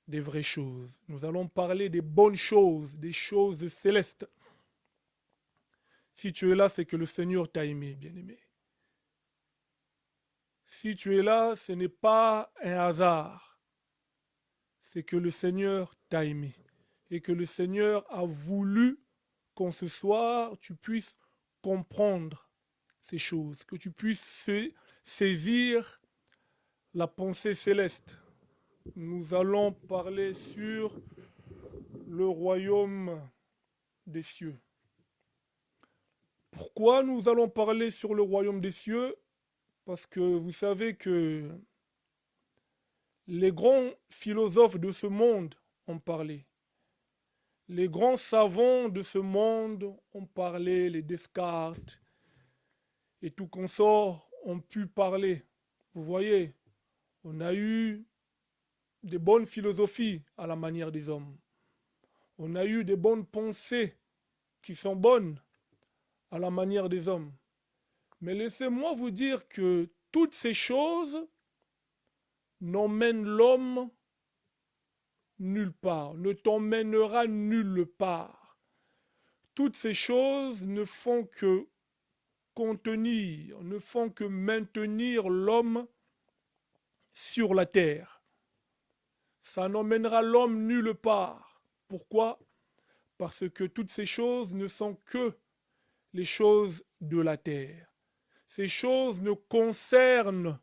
des vraies choses. Nous allons parler des bonnes choses, des choses célestes. Si tu es là, c'est que le Seigneur t'a aimé, bien-aimé. Si tu es là, ce n'est pas un hasard. C'est que le Seigneur t'a aimé. Et que le Seigneur a voulu qu'en ce soir, tu puisses comprendre ces choses, que tu puisses saisir la pensée céleste. Nous allons parler sur le royaume des cieux. Pourquoi nous allons parler sur le royaume des cieux? Parce que vous savez que les grands philosophes de ce monde ont parlé. Les grands savants de ce monde ont parlé, les Descartes et tout consort ont pu parler. Vous voyez, on a eu des bonnes philosophies à la manière des hommes. On a eu des bonnes pensées qui sont bonnes à la manière des hommes. Mais laissez-moi vous dire que toutes ces choses n'emmènent l'homme nulle part, ne t'emmènera nulle part. Toutes ces choses ne font que contenir, ne font que maintenir l'homme sur la terre. Ça n'emmènera l'homme nulle part. Pourquoi? Parce que toutes ces choses ne sont que les choses de la terre. Ces choses ne concernent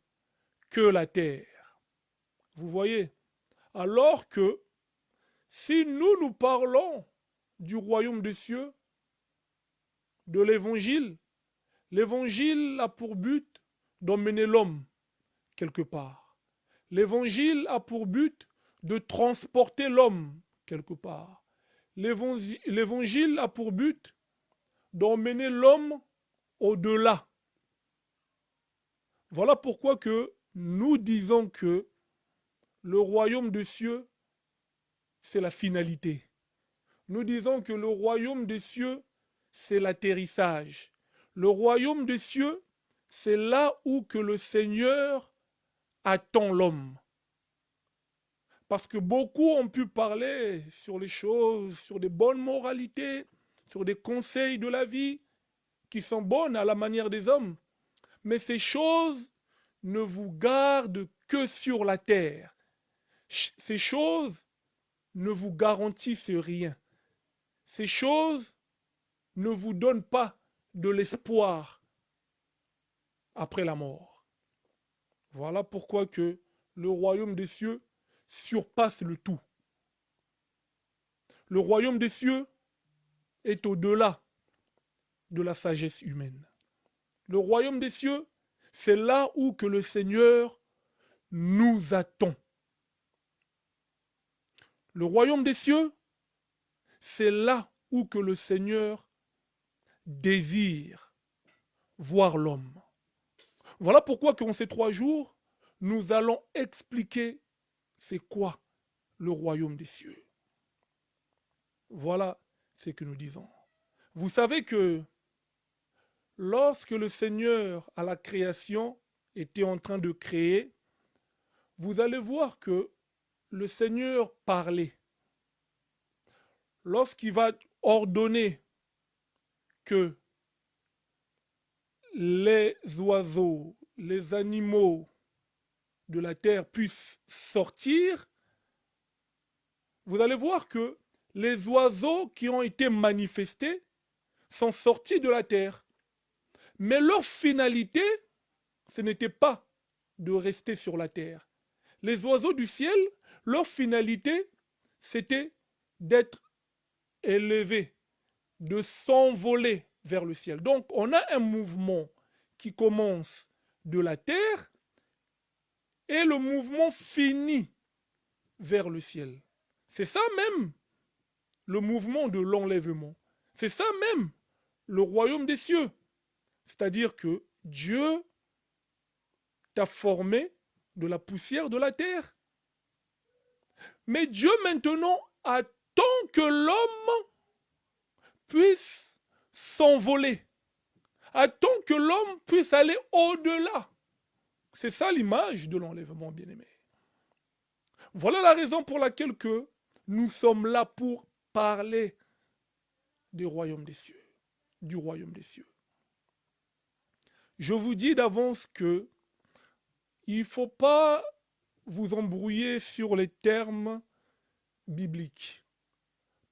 que la terre. Vous voyez? Alors que si nous parlons du royaume des cieux, de l'évangile, l'évangile a pour but d'emmener l'homme quelque part. L'évangile a pour but de transporter l'homme quelque part. L'évangile a pour but d'emmener l'homme au-delà. Voilà pourquoi que nous disons que le royaume des cieux, c'est la finalité. Nous disons que le royaume des cieux, c'est l'atterrissage. Le royaume des cieux, c'est là où que le Seigneur attend l'homme. Parce que beaucoup ont pu parler sur les choses, sur des bonnes moralités, sur des conseils de la vie qui sont bonnes à la manière des hommes. Mais ces choses ne vous gardent que sur la terre. Ces choses ne vous garantissent rien. Ces choses ne vous donnent pas de l'espoir après la mort. Voilà pourquoi que le royaume des cieux surpasse le tout. Le royaume des cieux est au-delà de la sagesse humaine. Le royaume des cieux, c'est là où que le Seigneur nous attend. Le royaume des cieux, c'est là où que le Seigneur désire voir l'homme. Voilà pourquoi qu'en ces 3 jours, nous allons expliquer c'est quoi le royaume des cieux. Voilà ce que nous disons. Vous savez que lorsque le Seigneur à la création était en train de créer, vous allez voir que le Seigneur parlait. Lorsqu'il va ordonner que les oiseaux, les animaux de la terre puissent sortir, vous allez voir que les oiseaux qui ont été manifestés sont sortis de la terre. Mais leur finalité, ce n'était pas de rester sur la terre. Les oiseaux du ciel, leur finalité, c'était d'être élevés, de s'envoler vers le ciel. Donc, on a un mouvement qui commence de la terre et le mouvement finit vers le ciel. C'est ça même le mouvement de l'enlèvement. C'est ça même le royaume des cieux. C'est-à-dire que Dieu t'a formé de la poussière de la terre. Mais Dieu maintenant attend que l'homme puisse s'envoler. Attend que l'homme puisse aller au-delà. C'est ça l'image de l'enlèvement, bien-aimé. Voilà la raison pour laquelle que nous sommes là pour parler du royaume des cieux, du royaume des cieux. Je vous dis d'avance que il ne faut pas vous embrouiller sur les termes bibliques.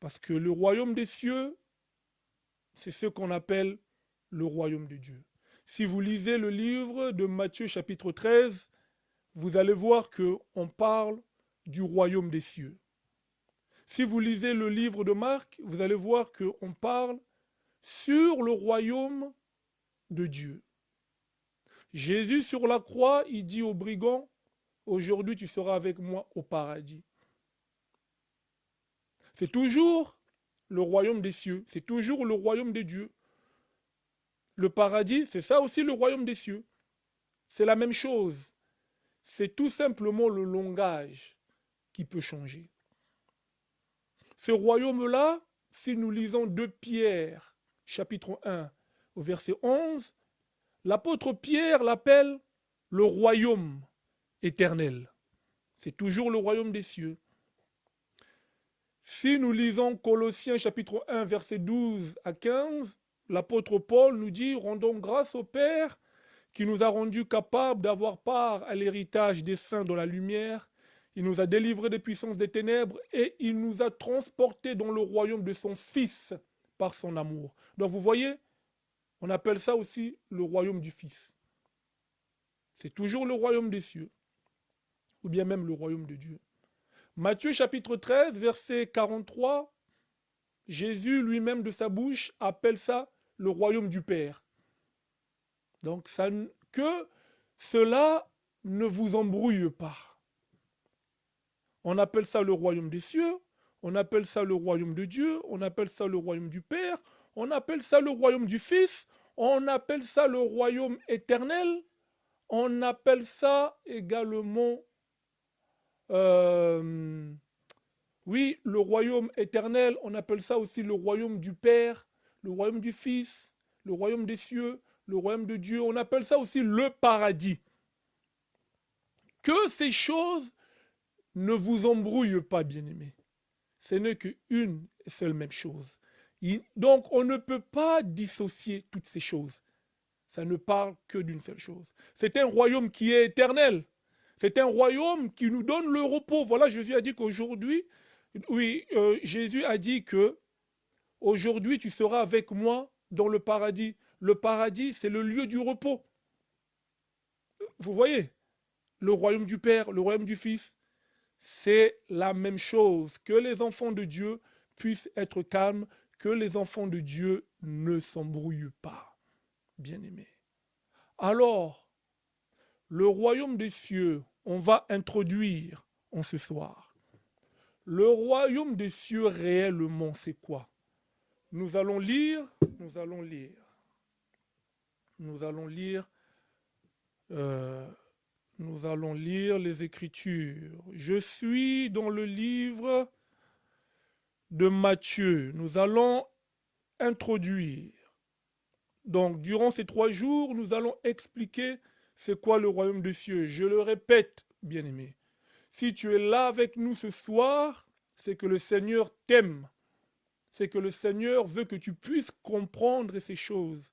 Parce que le royaume des cieux, c'est ce qu'on appelle le royaume de Dieu. Si vous lisez le livre de Matthieu chapitre 13, vous allez voir qu'on parle du royaume des cieux. Si vous lisez le livre de Marc, vous allez voir qu'on parle sur le royaume de Dieu. Jésus sur la croix, il dit aux brigands, aujourd'hui tu seras avec moi au paradis. C'est toujours le royaume des cieux, c'est toujours le royaume de Dieu. Le paradis, c'est ça aussi le royaume des cieux. C'est la même chose. C'est tout simplement le langage qui peut changer. Ce royaume-là, si nous lisons 2 Pierre, chapitre 1, au verset 11, l'apôtre Pierre l'appelle le royaume éternel. C'est toujours le royaume des cieux. Si nous lisons Colossiens chapitre 1, verset 12 à 15, l'apôtre Paul nous dit « Rendons grâce au Père qui nous a rendus capables d'avoir part à l'héritage des saints dans la lumière. Il nous a délivrés des puissances des ténèbres et il nous a transportés dans le royaume de son Fils par son amour. » Donc vous voyez, on appelle ça aussi le royaume du Fils. C'est toujours le royaume des cieux, ou bien même le royaume de Dieu. Matthieu chapitre 13, verset 43, Jésus lui-même de sa bouche appelle ça le royaume du Père. Donc que cela ne vous embrouille pas. On appelle ça le royaume des cieux, on appelle ça le royaume de Dieu, on appelle ça le royaume du Père, on appelle ça le royaume du Fils, on appelle ça le royaume éternel, on appelle ça également, oui, le royaume éternel, on appelle ça aussi le royaume du Père, le royaume du Fils, le royaume des cieux, le royaume de Dieu, on appelle ça aussi le paradis. Que ces choses ne vous embrouillent pas, bien-aimés. Ce n'est qu'une et seule même chose. Donc, on ne peut pas dissocier toutes ces choses. Ça ne parle que d'une seule chose. C'est un royaume qui est éternel. C'est un royaume qui nous donne le repos. Voilà, Jésus a dit qu'aujourd'hui, oui, Jésus a dit que aujourd'hui tu seras avec moi dans le paradis. Le paradis, c'est le lieu du repos. Vous voyez, le royaume du Père, le royaume du Fils, c'est la même chose. Que les enfants de Dieu puissent être calmes, que les enfants de Dieu ne s'embrouillent pas, bien-aimés. Alors, le royaume des cieux, on va introduire en ce soir. Le royaume des cieux réellement, c'est quoi? Nous allons lire les Écritures. Je suis dans le livre de Matthieu. Nous allons introduire. Donc, durant ces 3 jours, nous allons expliquer c'est quoi le royaume des cieux. Je le répète, bien-aimé. Si tu es là avec nous ce soir, c'est que le Seigneur t'aime. C'est que le Seigneur veut que tu puisses comprendre ces choses.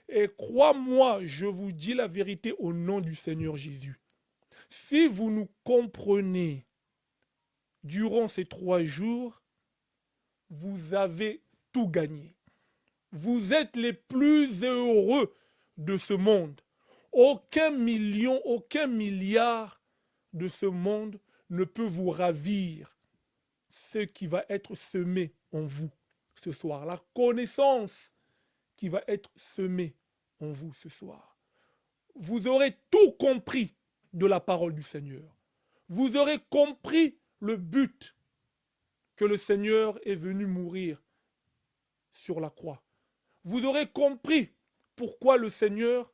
Et crois-moi, je vous dis la vérité au nom du Seigneur Jésus. Si vous nous comprenez durant ces 3 jours, vous avez tout gagné. Vous êtes les plus heureux de ce monde. Aucun million, aucun milliard de ce monde ne peut vous ravir ce qui va être semé en vous ce soir. La connaissance qui va être semée en vous ce soir. Vous aurez tout compris de la parole du Seigneur. Vous aurez compris le but que le Seigneur est venu mourir sur la croix. Vous aurez compris pourquoi le Seigneur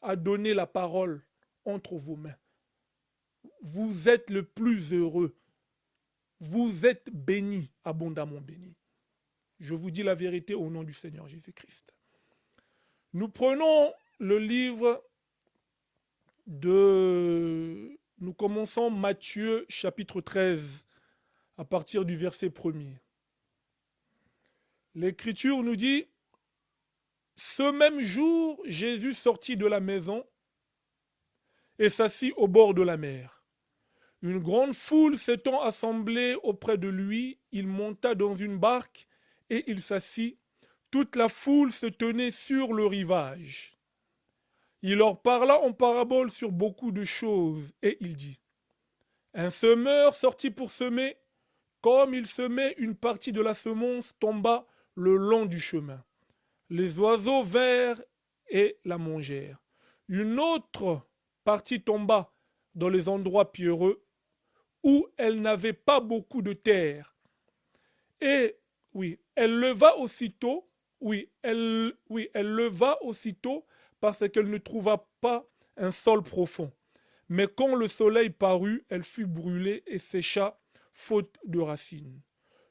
a donné la parole entre vos mains. Vous êtes le plus heureux. Vous êtes bénis, abondamment bénis. Je vous dis la vérité au nom du Seigneur Jésus-Christ. Nous prenons le livre de Nous commençons Matthieu chapitre 13 à partir du verset 1er. L'Écriture nous dit, ce même jour, Jésus sortit de la maison et s'assit au bord de la mer. Une grande foule s'étant assemblée auprès de lui, il monta dans une barque et il s'assit. Toute la foule se tenait sur le rivage. Il leur parla en parabole sur beaucoup de choses et il dit, un semeur sortit pour semer. Comme il semait, une partie de la semence tomba le long du chemin. Les oiseaux vinrent et la mangèrent. Une autre partie tomba dans les endroits pierreux où elle n'avait pas beaucoup de terre. Et elle leva aussitôt, elle leva aussitôt parce qu'elle ne trouva pas un sol profond. Mais quand le soleil parut, elle fut brûlée et sécha, faute de racines.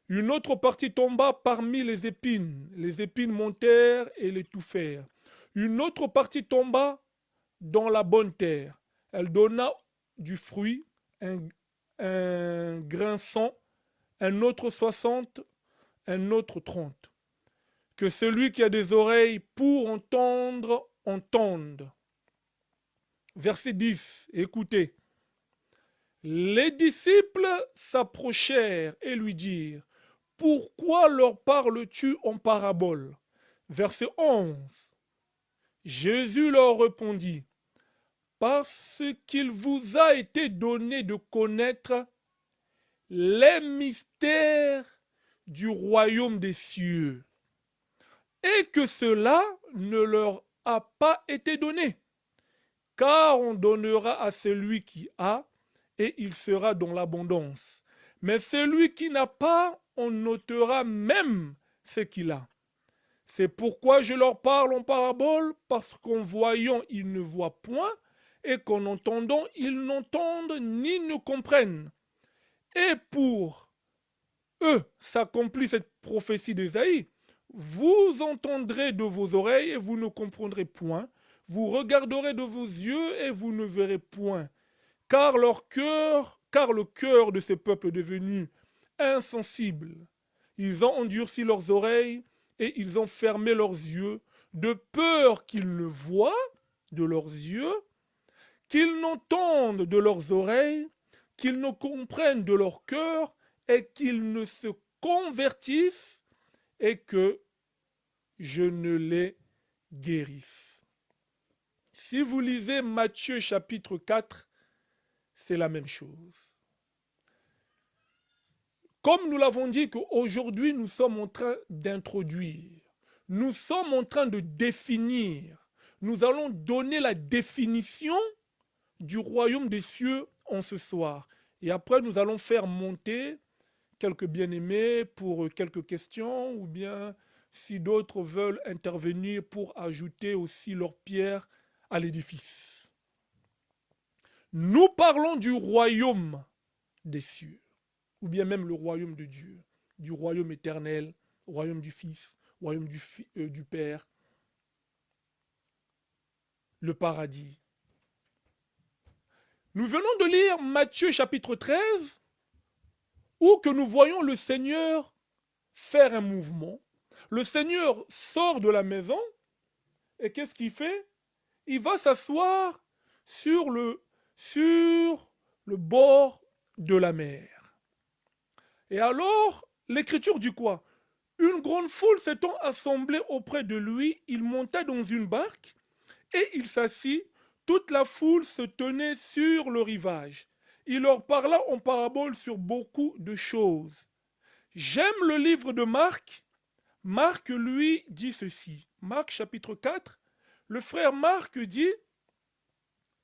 Une autre partie tomba parmi les épines montèrent et l'étouffèrent. Une autre partie tomba dans la bonne terre. Elle donna du fruit, un grain 100, un autre 60, un autre 30. Que celui qui a des oreilles pour entendre, entende. Verset 10, écoutez. Les disciples s'approchèrent et lui dirent, pourquoi leur parles-tu en parabole? Verset 11. Jésus leur répondit, parce qu'il vous a été donné de connaître les mystères du royaume des cieux, et que cela ne leur a pas été donné, car on donnera à celui qui a, et il sera dans l'abondance. Mais celui qui n'a pas, on ôtera même ce qu'il a. C'est pourquoi je leur parle en parabole, parce qu'en voyant, ils ne voient point, et qu'en entendant, ils n'entendent ni ne comprennent. Et pour eux s'accomplit cette prophétie d'Ésaïe. Vous entendrez de vos oreilles et vous ne comprendrez point. Vous regarderez de vos yeux et vous ne verrez point. Car le cœur de ce peuple est devenu insensible. Ils ont endurci leurs oreilles et ils ont fermé leurs yeux, de peur qu'ils ne voient de leurs yeux, qu'ils n'entendent de leurs oreilles, qu'ils ne comprennent de leur cœur et qu'ils ne se convertissent et que je ne les guérisse. Si vous lisez Matthieu chapitre 4, c'est la même chose. Comme nous l'avons dit qu'aujourd'hui nous sommes en train d'introduire, nous sommes en train de définir, nous allons donner la définition du royaume des cieux en ce soir. Et après nous allons faire monter quelques bien-aimés pour quelques questions ou bien si d'autres veulent intervenir pour ajouter aussi leur pierre à l'édifice. Nous parlons du royaume des cieux, ou bien même le royaume de Dieu, du royaume éternel, royaume du Fils, royaume du Père, le paradis. Nous venons de lire Matthieu chapitre 13, où que nous voyons le Seigneur faire un mouvement. Le Seigneur sort de la maison et qu'est-ce qu'il fait? Il va s'asseoir sur le bord de la mer. Et alors, l'Écriture dit quoi? Une grande foule s'étant assemblée auprès de lui, il monta dans une barque et il s'assit. Toute la foule se tenait sur le rivage. Il leur parla en parabole sur beaucoup de choses. J'aime le livre de Marc. Marc, lui, dit ceci. Marc chapitre 4, le frère Marc dit,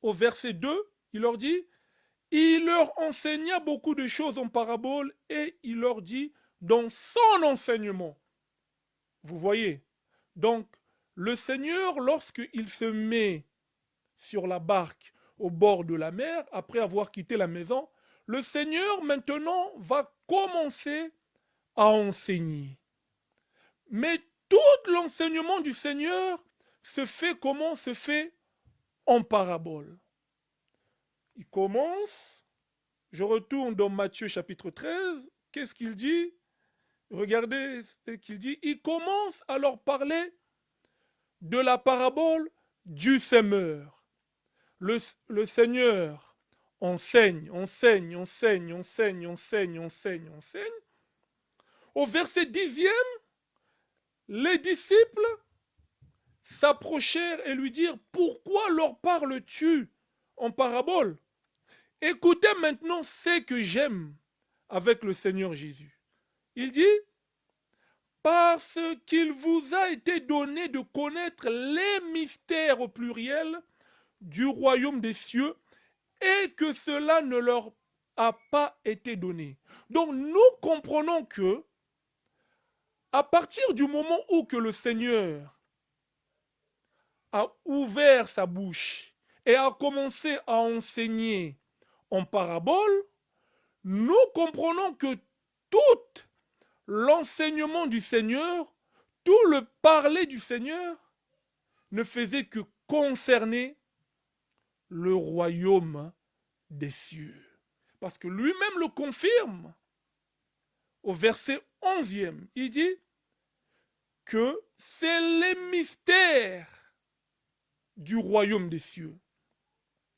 au verset 2, il leur dit, il leur enseigna beaucoup de choses en parabole et il leur dit dans son enseignement. Vous voyez, donc le Seigneur, lorsqu'il se met sur la barque au bord de la mer, après avoir quitté la maison, le Seigneur maintenant va commencer à enseigner. Mais tout l'enseignement du Seigneur se fait comment? Se fait en parabole. Il commence, je retourne dans Matthieu chapitre 13, qu'est-ce qu'il dit? Regardez ce qu'il dit. Il commence à leur parler de la parabole du semeur. Le Seigneur enseigne, enseigne, enseigne, enseigne, enseigne, enseigne, enseigne. Au verset 10e, les disciples s'approchèrent et lui dirent, pourquoi leur parles-tu en parabole? Écoutez maintenant ce que j'aime avec le Seigneur Jésus. Il dit, parce qu'il vous a été donné de connaître les mystères au pluriel du royaume des cieux et que cela ne leur a pas été donné. Donc nous comprenons que à partir du moment où que le Seigneur a ouvert sa bouche et a commencé à enseigner en parabole, nous comprenons que tout l'enseignement du Seigneur, tout le parler du Seigneur ne faisait que concerner le royaume des cieux. Parce que lui-même le confirme au verset 11e. Il dit que c'est les mystères du royaume des cieux.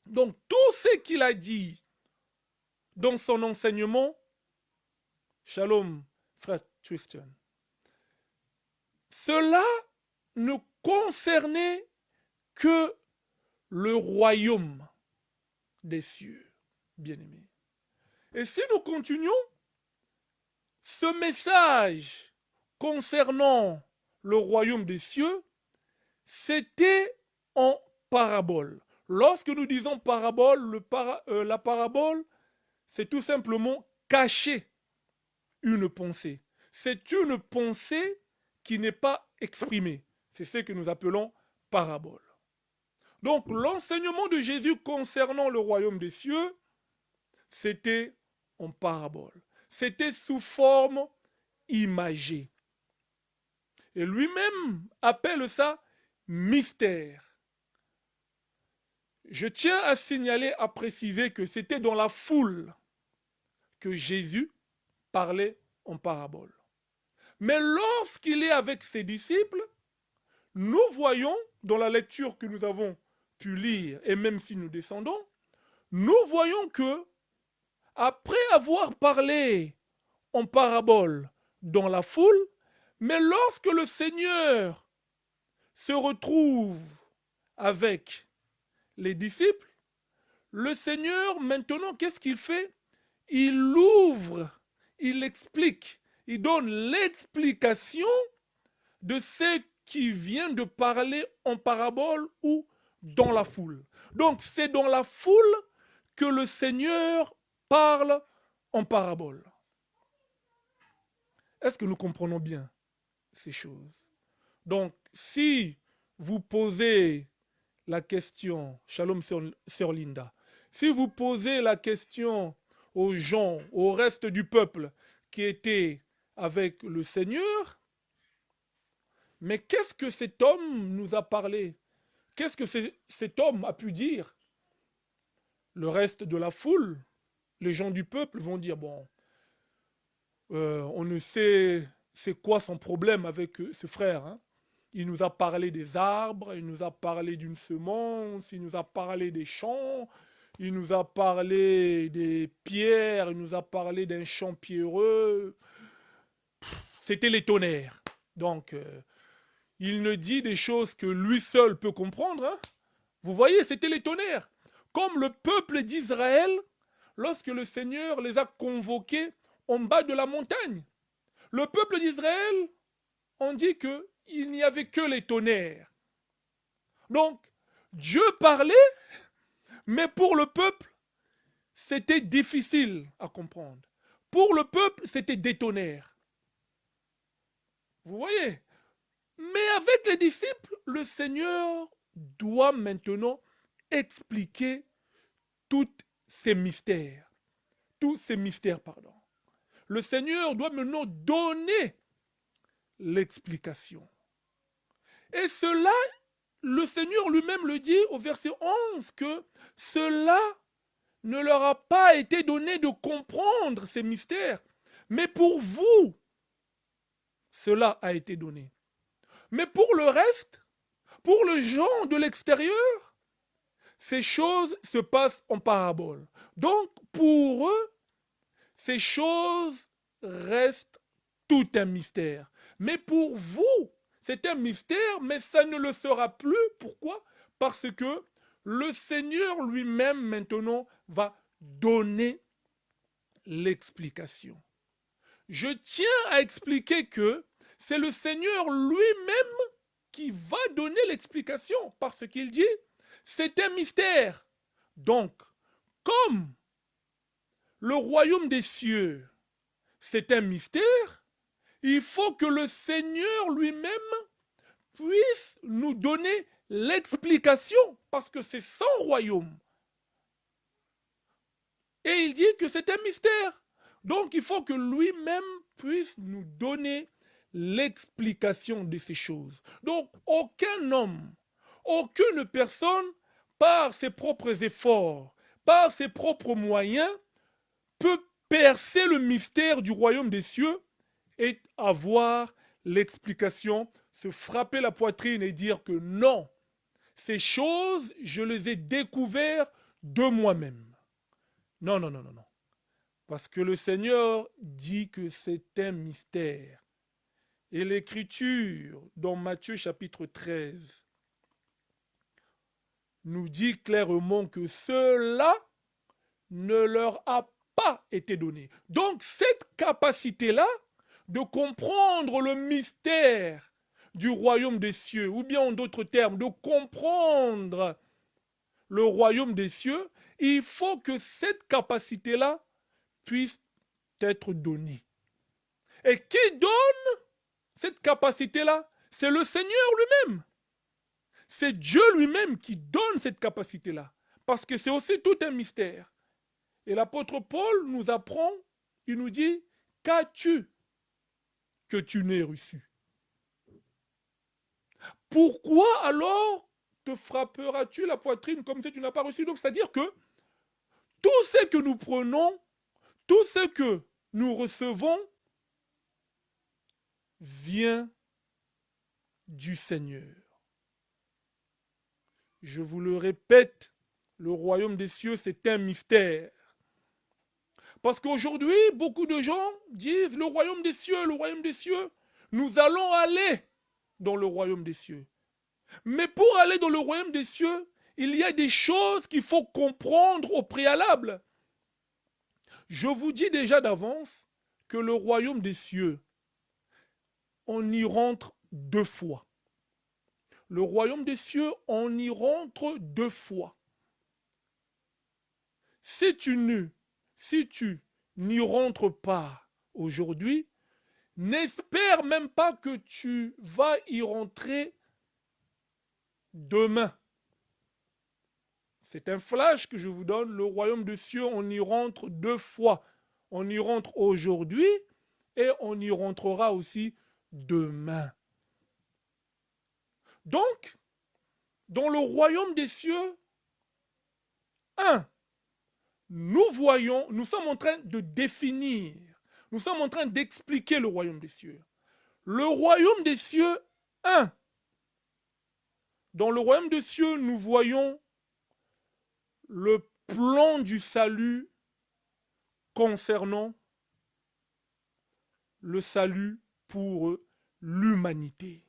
Donc tout ce qu'il a dit dans son enseignement, Shalom, frère Tristan, cela ne concernait que le royaume des cieux, bien-aimés. Et si nous continuons, ce message concernant le royaume des cieux, c'était en parabole. Lorsque nous disons parabole, la parabole, c'est tout simplement cacher une pensée. C'est une pensée qui n'est pas exprimée. C'est ce que nous appelons parabole. Donc l'enseignement de Jésus concernant le royaume des cieux, c'était en parabole. C'était sous forme imagée. Et lui-même appelle ça mystère. Je tiens à signaler, à préciser que c'était dans la foule que Jésus parlait en parabole. Mais lorsqu'il est avec ses disciples, nous voyons, dans la lecture que nous avons pu lire, et même si nous descendons, nous voyons que, après avoir parlé en parabole dans la foule, mais lorsque le Seigneur se retrouve avec les disciples, le Seigneur, maintenant, qu'est-ce qu'il fait? Il ouvre, il explique, il donne l'explication de ce qui vient de parler en parabole ou dans la foule. Donc c'est dans la foule que le Seigneur parle en parabole. Est-ce que nous comprenons bien ces choses? Donc si vous posez la question, Shalom sœur Linda, si vous posez la question aux gens, au reste du peuple qui était avec le Seigneur, mais qu'est-ce que cet homme nous a parlé? Qu'est-ce que cet homme a pu dire? Le reste de la foule, les gens du peuple vont dire, bon, on ne sait c'est quoi son problème avec ce frère. Hein? Il nous a parlé des arbres, il nous a parlé d'une semence, il nous a parlé des champs, il nous a parlé des pierres, il nous a parlé d'un champ pierreux. C'était les tonnerres. Donc, il ne dit des choses que lui seul peut comprendre. Hein? Vous voyez, c'était les tonnerres. Comme le peuple d'Israël, lorsque le Seigneur les a convoqués en bas de la montagne. Le peuple d'Israël, on dit qu'il n'y avait que les tonnerres. Donc, Dieu parlait, mais pour le peuple, c'était difficile à comprendre. Pour le peuple, c'était des tonnerres. Vous voyez? Mais avec les disciples, le Seigneur doit maintenant expliquer tous ces mystères. Tous ces mystères, pardon. Le Seigneur doit maintenant donner l'explication. Et cela, le Seigneur lui-même le dit au verset 11, que cela ne leur a pas été donné de comprendre ces mystères, mais pour vous, cela a été donné. Mais pour le reste, pour les gens de l'extérieur, ces choses se passent en parabole. Donc, pour eux, ces choses restent tout un mystère. Mais pour vous, c'est un mystère, mais ça ne le sera plus. Pourquoi? Parce que le Seigneur lui-même maintenant va donner l'explication. Je tiens à expliquer que c'est le Seigneur lui-même qui va donner l'explication parce qu'il dit c'est un mystère. Donc, comme le royaume des cieux, c'est un mystère, il faut que le Seigneur lui-même puisse nous donner l'explication parce que c'est son royaume. Et il dit que c'est un mystère. Donc il faut que lui-même puisse nous donner l'explication de ces choses. Donc aucun homme, aucune personne, par ses propres efforts, par ses propres moyens, peut percer le mystère du royaume des cieux et avoir l'explication, se frapper la poitrine et dire que non, ces choses, je les ai découvertes de moi-même. Non, non, non, non, non. Parce que le Seigneur dit que c'est un mystère. Et l'Écriture, dans Matthieu chapitre 13, nous dit clairement que cela ne leur a pas été donné. Donc cette capacité-là de comprendre le mystère du royaume des cieux, ou bien en d'autres termes, de comprendre le royaume des cieux, il faut que cette capacité-là puisse être donnée. Et qui donne cette capacité-là? C'est le Seigneur lui-même. C'est Dieu lui-même qui donne cette capacité-là. Parce que c'est aussi tout un mystère. Et l'apôtre Paul nous apprend, il nous dit, qu'as-tu que tu n'aies reçu? Pourquoi alors te frapperas-tu la poitrine comme si tu n'as pas reçu? Donc c'est-à-dire que tout ce que nous prenons, tout ce que nous recevons vient du Seigneur. Je vous le répète, le royaume des cieux, c'est un mystère. Parce qu'aujourd'hui, beaucoup de gens disent le royaume des cieux, nous allons aller dans le royaume des cieux. Mais pour aller dans le royaume des cieux, il y a des choses qu'il faut comprendre au préalable. Je vous dis déjà d'avance que le royaume des cieux, on y rentre 2 fois. Le royaume des cieux, on y rentre 2 fois. Si tu n'y rentres pas aujourd'hui, n'espère même pas que tu vas y rentrer demain. C'est un flash que je vous donne. Le royaume des cieux, on y rentre 2 fois. On y rentre aujourd'hui et on y rentrera aussi demain. Donc, dans le royaume des cieux, nous sommes en train de définir, nous sommes en train d'expliquer le royaume des cieux. Le royaume des cieux, dans le royaume des cieux, nous voyons le plan du salut concernant le salut pour l'humanité.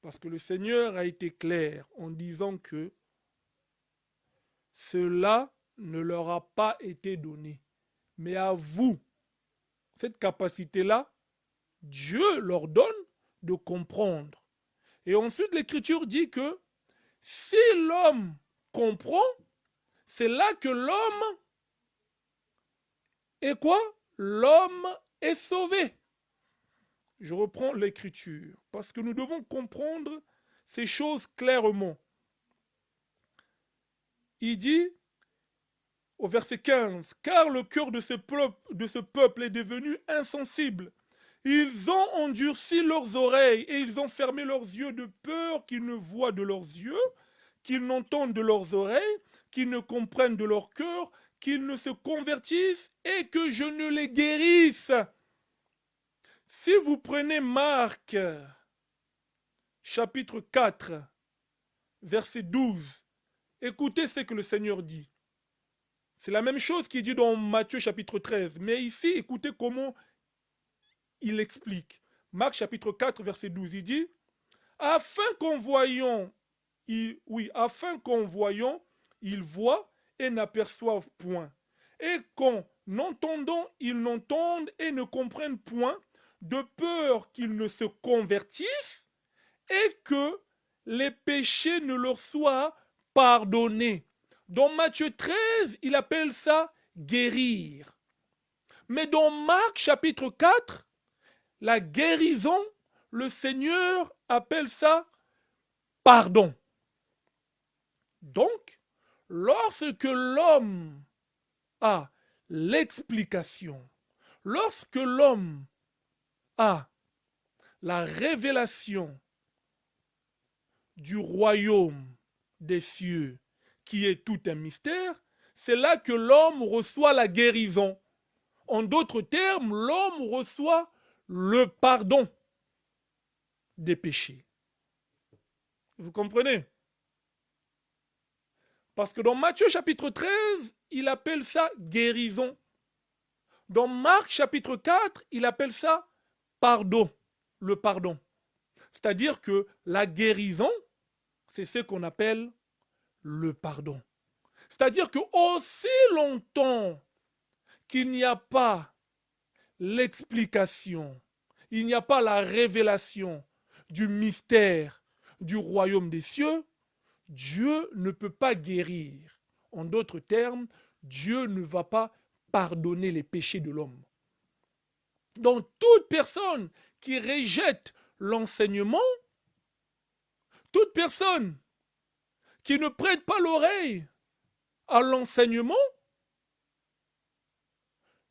Parce que le Seigneur a été clair en disant que cela ne leur a pas été donné. Mais à vous, cette capacité-là, Dieu leur donne de comprendre. Et ensuite, l'Écriture dit que si l'homme comprend, c'est là que l'homme est quoi? L'homme est sauvé. Je reprends l'Écriture, parce que nous devons comprendre ces choses clairement. Il dit, au verset 15, « Car le cœur de ce peuple est devenu insensible. Ils ont endurci leurs oreilles et ils ont fermé leurs yeux de peur qu'ils ne voient de leurs yeux, qu'ils n'entendent de leurs oreilles, qu'ils ne comprennent de leur cœur, qu'ils ne se convertissent et que je ne les guérisse. Si vous prenez Marc, chapitre 4, verset 12, écoutez ce que le Seigneur dit. C'est la même chose qu'il dit dans Matthieu chapitre 13. Mais ici, écoutez comment il explique. Marc chapitre 4, verset 12, il dit, afin qu'en voyant, ils voient et n'aperçoivent point. Et qu'en entendant, ils n'entendent et ne comprennent point, de peur qu'ils ne se convertissent et que les péchés ne leur soient pardonnés. Dans Matthieu 13, il appelle ça guérir. Mais dans Marc chapitre 4, la guérison, le Seigneur appelle ça pardon. Donc, lorsque l'homme a l'explication, lorsque l'homme a la révélation du royaume des cieux, qui est tout un mystère, c'est là que l'homme reçoit la guérison. En d'autres termes, l'homme reçoit le pardon des péchés. Vous comprenez? Parce que dans Matthieu chapitre 13, il appelle ça guérison. Dans Marc chapitre 4, il appelle ça pardon, le pardon. C'est-à-dire que la guérison, c'est ce qu'on appelle le pardon. C'est-à-dire que aussi longtemps qu'il n'y a pas l'explication, il n'y a pas la révélation du mystère du royaume des cieux, Dieu ne peut pas guérir. En d'autres termes, Dieu ne va pas pardonner les péchés de l'homme. Donc toute personne qui rejette l'enseignement, toute personne qui ne prête pas l'oreille à l'enseignement,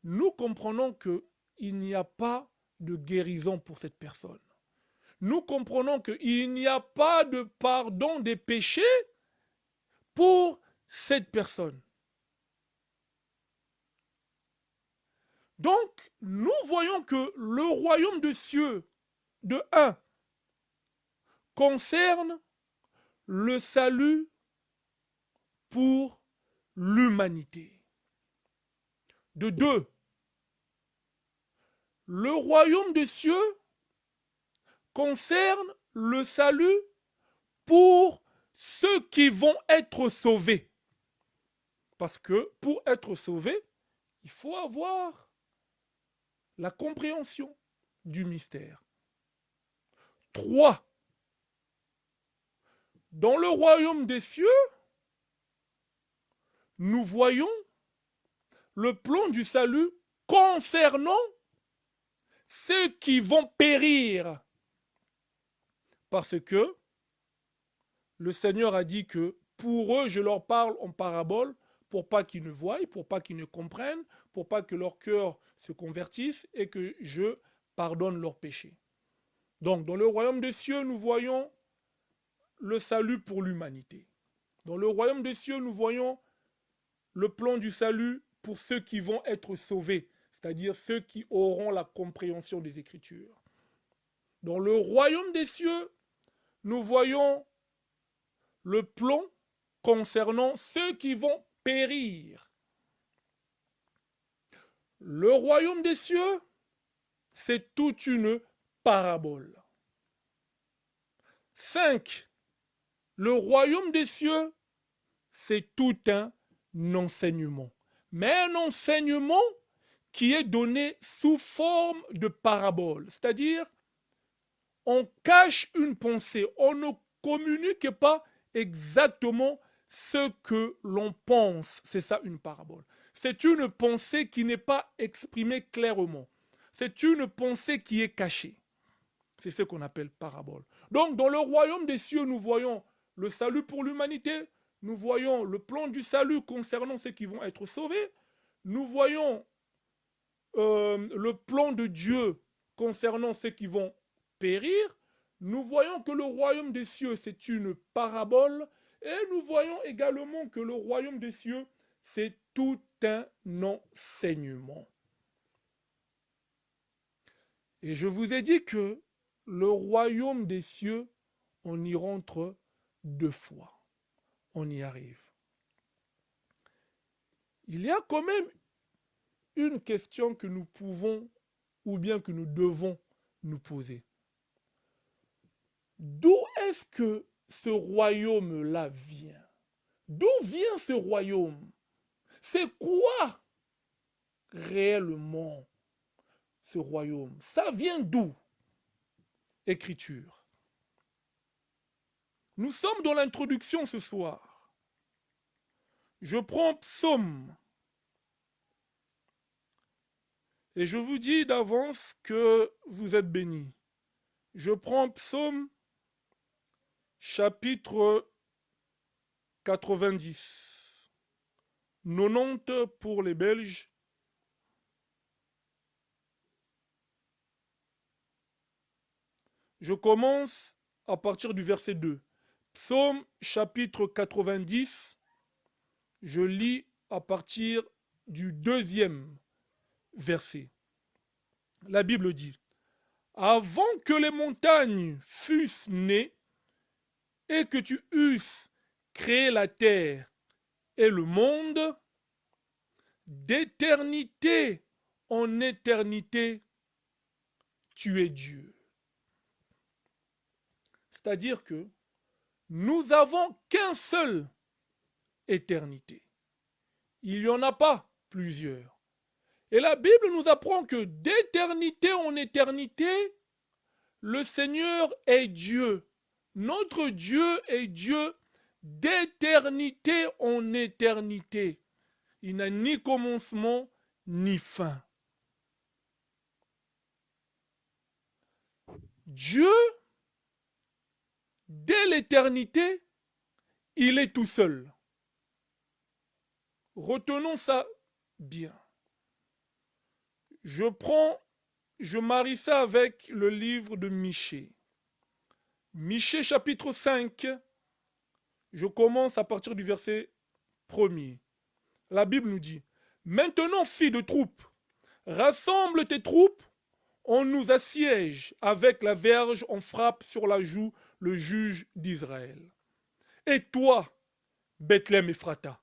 nous comprenons qu'il n'y a pas de guérison pour cette personne. Nous comprenons qu'il n'y a pas de pardon des péchés pour cette personne. Donc, nous voyons que le royaume des cieux, de 1, concerne le salut pour l'humanité. De 2, le royaume des cieux concerne le salut pour ceux qui vont être sauvés. Parce que pour être sauvé, il faut avoir la compréhension du mystère. 3. Dans le royaume des cieux, nous voyons le plan du salut concernant ceux qui vont périr. Parce que le Seigneur a dit que pour eux, je leur parle en parabole pour pas qu'ils ne voient, pour pas qu'ils ne comprennent, pour pas que leur cœur se convertisse et que je pardonne leurs péchés. Donc, dans le royaume des cieux, nous voyons le salut pour l'humanité. Dans le royaume des cieux, nous voyons le plan du salut pour ceux qui vont être sauvés, c'est-à-dire ceux qui auront la compréhension des Écritures. Dans le royaume des cieux, nous voyons le plan concernant ceux qui vont périr. Le royaume des cieux, c'est toute une parabole. 5. Le royaume des cieux, c'est tout un enseignement. Mais un enseignement qui est donné sous forme de parabole. C'est-à-dire, on cache une pensée, on ne communique pas exactement ce que l'on pense. C'est ça une parabole. C'est une pensée qui n'est pas exprimée clairement. C'est une pensée qui est cachée. C'est ce qu'on appelle parabole. Donc dans le royaume des cieux, nous voyons le salut pour l'humanité, nous voyons le plan du salut concernant ceux qui vont être sauvés, nous voyons le plan de Dieu concernant ceux qui vont périr, nous voyons que le royaume des cieux, c'est une parabole, Et nous voyons également que le royaume des cieux, c'est tout un enseignement. Et je vous ai dit que le royaume des cieux, on y rentre 2 fois. On y arrive. Il y a quand même une question que nous pouvons ou bien que nous devons nous poser. D'où est-ce que ce royaume-là vient? D'où vient ce royaume? C'est quoi réellement ce royaume? Ça vient d'où? Écriture. Nous sommes dans l'introduction ce soir. Je prends Psaume. Et je vous dis d'avance que vous êtes bénis. Je prends Psaume chapitre 90. 90 pour les Belges. Je commence à partir du verset 2. Psaume chapitre 90. Je lis à partir du 2e verset. La Bible dit: Avant que les montagnes fussent nées et que tu eusses créé la terre et le monde, d'éternité en éternité, tu es Dieu. C'est-à-dire que nous n'avons qu'un seul éternité. Il n'y en a pas plusieurs. Et la Bible nous apprend que d'éternité en éternité, le Seigneur est Dieu. Notre Dieu est Dieu d'éternité en éternité. Il n'a ni commencement ni fin. Dieu, dès l'éternité, il est tout seul. Retenons ça bien. Je marie ça avec le livre de Michée. Michée chapitre 5, je commence à partir du verset 1er. La Bible nous dit: Maintenant, filles de troupes, rassemble tes troupes, on nous assiège, avec la verge, on frappe sur la joue le juge d'Israël. Et toi, Bethléem Ephrata,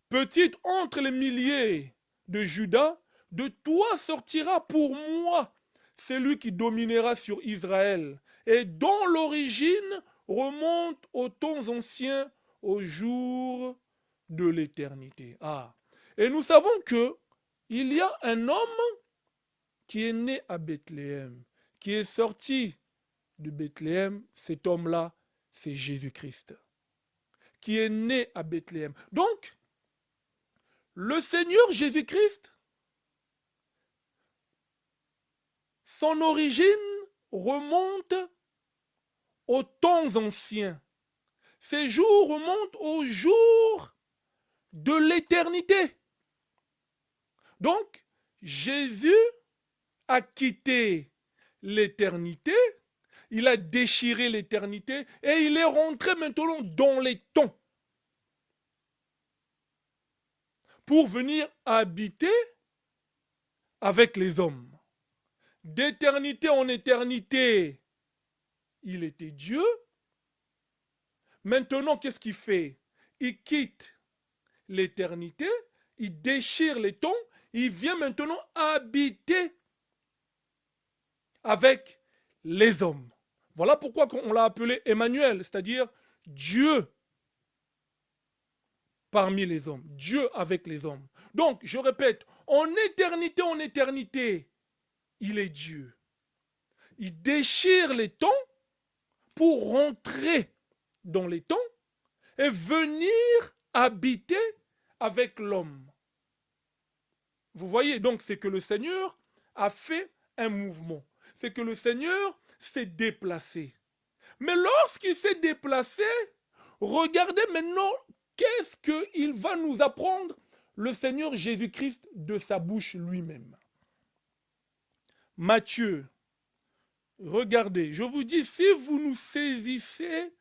petite entre les milliers de Juda, de toi sortira pour moi celui qui dominera sur Israël, et dont l'origine remonte aux temps anciens, aux jours de l'éternité. Ah. Et nous savons que il y a un homme qui est né à Bethléem, qui est sorti de Bethléem. Cet homme-là, c'est Jésus-Christ, qui est né à Bethléem. Donc, le Seigneur Jésus-Christ, son origine remonte aux temps anciens. Ces jours remontent aux jours de l'éternité. Donc, Jésus a quitté l'éternité, il a déchiré l'éternité et il est rentré maintenant dans les temps pour venir habiter avec les hommes. D'éternité en éternité, il était Dieu. Maintenant, qu'est-ce qu'il fait? Il quitte l'éternité, il déchire les temps, il vient maintenant habiter avec les hommes. Voilà pourquoi on l'a appelé Emmanuel, c'est-à-dire Dieu parmi les hommes, Dieu avec les hommes. Donc, je répète, en éternité, il est Dieu. Il déchire les temps pour rentrer dans les temps et venir habiter avec l'homme. Vous voyez, donc c'est que le Seigneur a fait un mouvement. C'est que le Seigneur s'est déplacé. Mais lorsqu'il s'est déplacé, regardez maintenant qu'est-ce qu'il va nous apprendre le Seigneur Jésus-Christ de sa bouche lui-même. Matthieu, regardez, je vous dis, si vous nous saisissez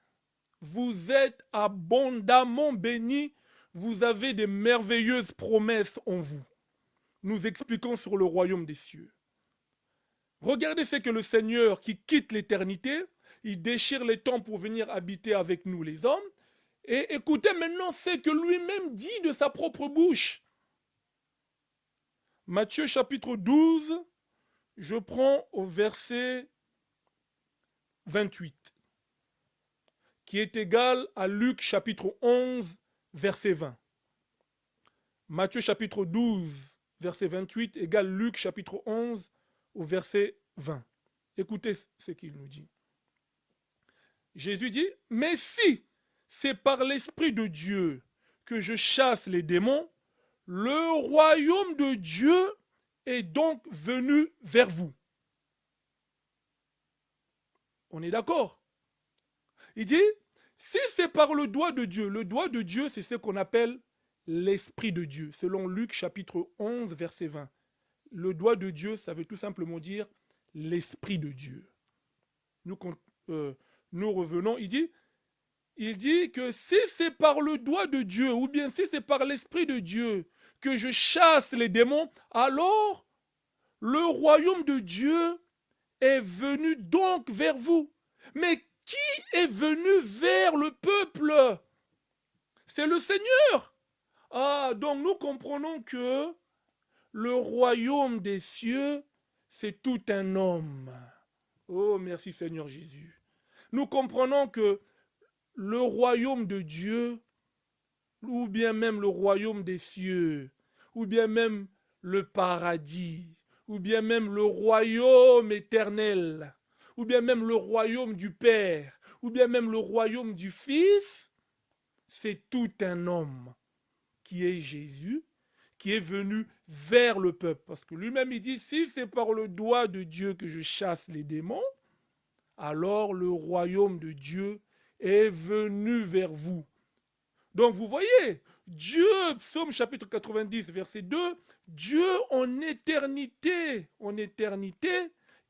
vous êtes abondamment bénis, vous avez des merveilleuses promesses en vous. Nous expliquons sur le royaume des cieux. Regardez ce que le Seigneur qui quitte l'éternité, il déchire les temps pour venir habiter avec nous les hommes. Et écoutez maintenant ce que lui-même dit de sa propre bouche. Matthieu chapitre 12, je prends au verset 28, qui est égal à Luc chapitre 11, verset 20. Matthieu chapitre 12, verset 28, égale Luc chapitre 11, au verset 20. Écoutez ce qu'il nous dit. Jésus dit, mais si c'est par l'Esprit de Dieu que je chasse les démons, le royaume de Dieu est donc venu vers vous. On est d'accord? Il dit, si c'est par le doigt de Dieu, c'est ce qu'on appelle l'Esprit de Dieu, selon Luc chapitre 11, verset 20. Le doigt de Dieu, ça veut tout simplement dire l'Esprit de Dieu. Nous revenons, il dit que si c'est par le doigt de Dieu, ou bien si c'est par l'Esprit de Dieu que je chasse les démons, alors le royaume de Dieu est venu donc vers vous. Mais qui est venu vers le peuple? C'est le Seigneur. Ah, donc nous comprenons que le royaume des cieux, c'est tout un homme. Oh, merci Seigneur Jésus. Nous comprenons que le royaume de Dieu, ou bien même le royaume des cieux, ou bien même le paradis, ou bien même le royaume éternel, ou bien même le royaume du Père, ou bien même le royaume du Fils, c'est tout un homme qui est Jésus, qui est venu vers le peuple. Parce que lui-même, il dit, si c'est par le doigt de Dieu que je chasse les démons, alors le royaume de Dieu est venu vers vous. Donc vous voyez, Dieu, psaume chapitre 90, verset 2, Dieu en éternité,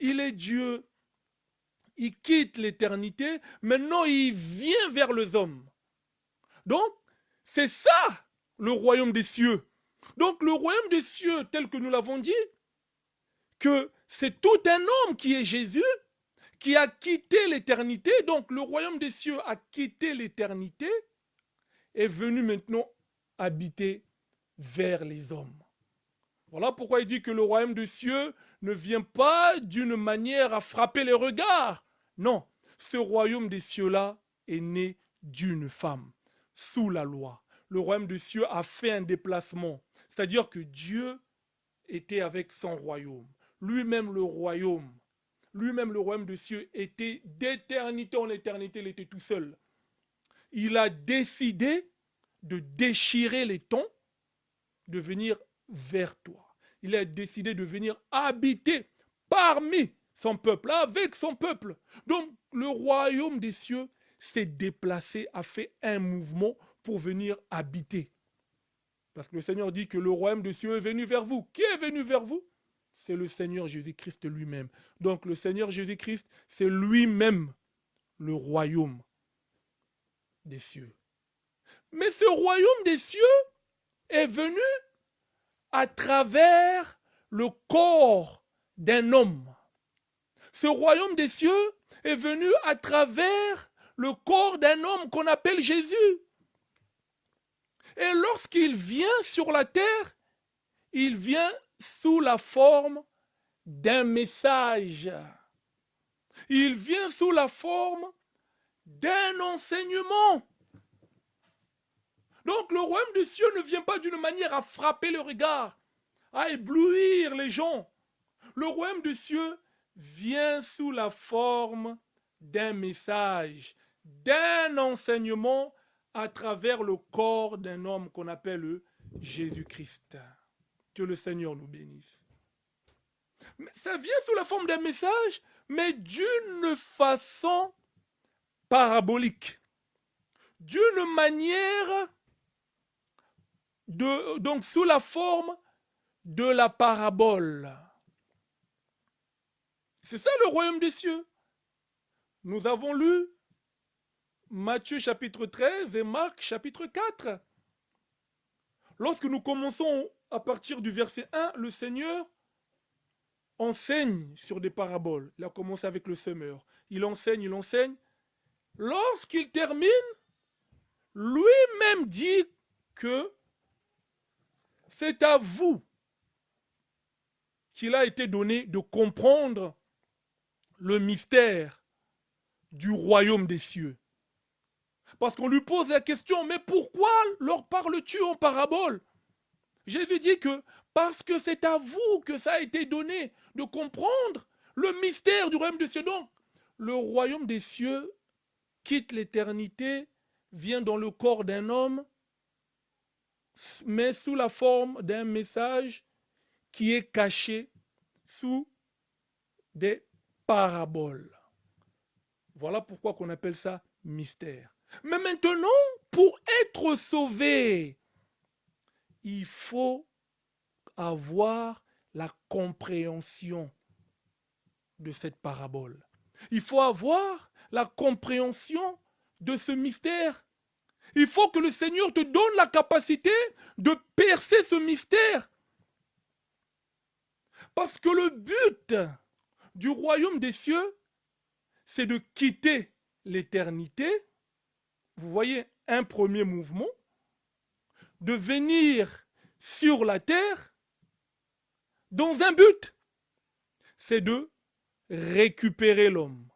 il est Dieu. Il quitte l'éternité, maintenant il vient vers les hommes. Donc, c'est ça le royaume des cieux. Donc le royaume des cieux, tel que nous l'avons dit, que c'est tout un homme qui est Jésus, qui a quitté l'éternité. Donc le royaume des cieux a quitté l'éternité, est venu maintenant habiter vers les hommes. Voilà pourquoi il dit que le royaume des cieux ne vient pas d'une manière à frapper les regards. Non, ce royaume des cieux-là est né d'une femme, sous la loi. Le royaume des cieux a fait un déplacement. C'est-à-dire que Dieu était avec son royaume. Lui-même le royaume des cieux était d'éternité en éternité, il était tout seul. Il a décidé de déchirer les temps, de venir vers toi. Il a décidé de venir habiter parmi son peuple, avec son peuple. Donc le royaume des cieux s'est déplacé, a fait un mouvement pour venir habiter. Parce que le Seigneur dit que le royaume des cieux est venu vers vous. Qui est venu vers vous? C'est le Seigneur Jésus-Christ lui-même. Donc le Seigneur Jésus-Christ, c'est lui-même le royaume des cieux. Mais ce royaume des cieux est venu à travers le corps d'un homme. Ce royaume des cieux est venu à travers le corps d'un homme qu'on appelle Jésus. Et lorsqu'il vient sur la terre, il vient sous la forme d'un message. Il vient sous la forme d'un enseignement. Donc le royaume des cieux ne vient pas d'une manière à frapper le regard, à éblouir les gens. Le royaume des cieux vient sous la forme d'un message, d'un enseignement à travers le corps d'un homme qu'on appelle Jésus-Christ. Que le Seigneur nous bénisse. Mais ça vient sous la forme d'un message, mais d'une façon parabolique, d'une manière, donc sous la forme de la parabole. C'est ça le royaume des cieux. Nous avons lu Matthieu chapitre 13 et Marc chapitre 4. Lorsque nous commençons à partir du verset 1, le Seigneur enseigne sur des paraboles. Il a commencé avec le semeur. Il enseigne, il enseigne. Lorsqu'il termine, lui-même dit que c'est à vous qu'il a été donné de comprendre le mystère du royaume des cieux. Parce qu'on lui pose la question, mais pourquoi leur parles-tu en parabole? Jésus dit que parce que c'est à vous que ça a été donné de comprendre le mystère du royaume des cieux. Donc, le royaume des cieux quitte l'éternité, vient dans le corps d'un homme, mais sous la forme d'un message qui est caché sous des paraboles. Voilà pourquoi on appelle ça mystère. Mais maintenant, pour être sauvé, il faut avoir la compréhension de cette parabole. Il faut avoir la compréhension de ce mystère. Il faut que le Seigneur te donne la capacité de percer ce mystère. Parce que le but du royaume des cieux, c'est de quitter l'éternité. Vous voyez un premier mouvement, de venir sur la terre dans un but, c'est de récupérer l'homme,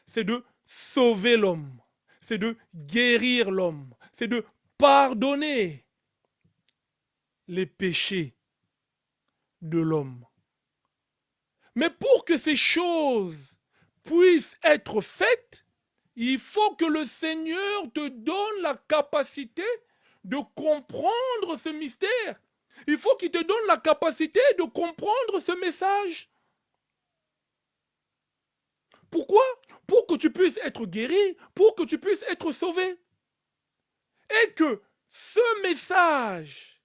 c'est de sauver l'homme, c'est de guérir l'homme, c'est de pardonner les péchés de l'homme. Mais pour que ces choses puissent être faites, il faut que le Seigneur te donne la capacité de comprendre ce mystère. Il faut qu'il te donne la capacité de comprendre ce message. Pourquoi? Pour que tu puisses être guéri, pour que tu puisses être sauvé. Et que ce message,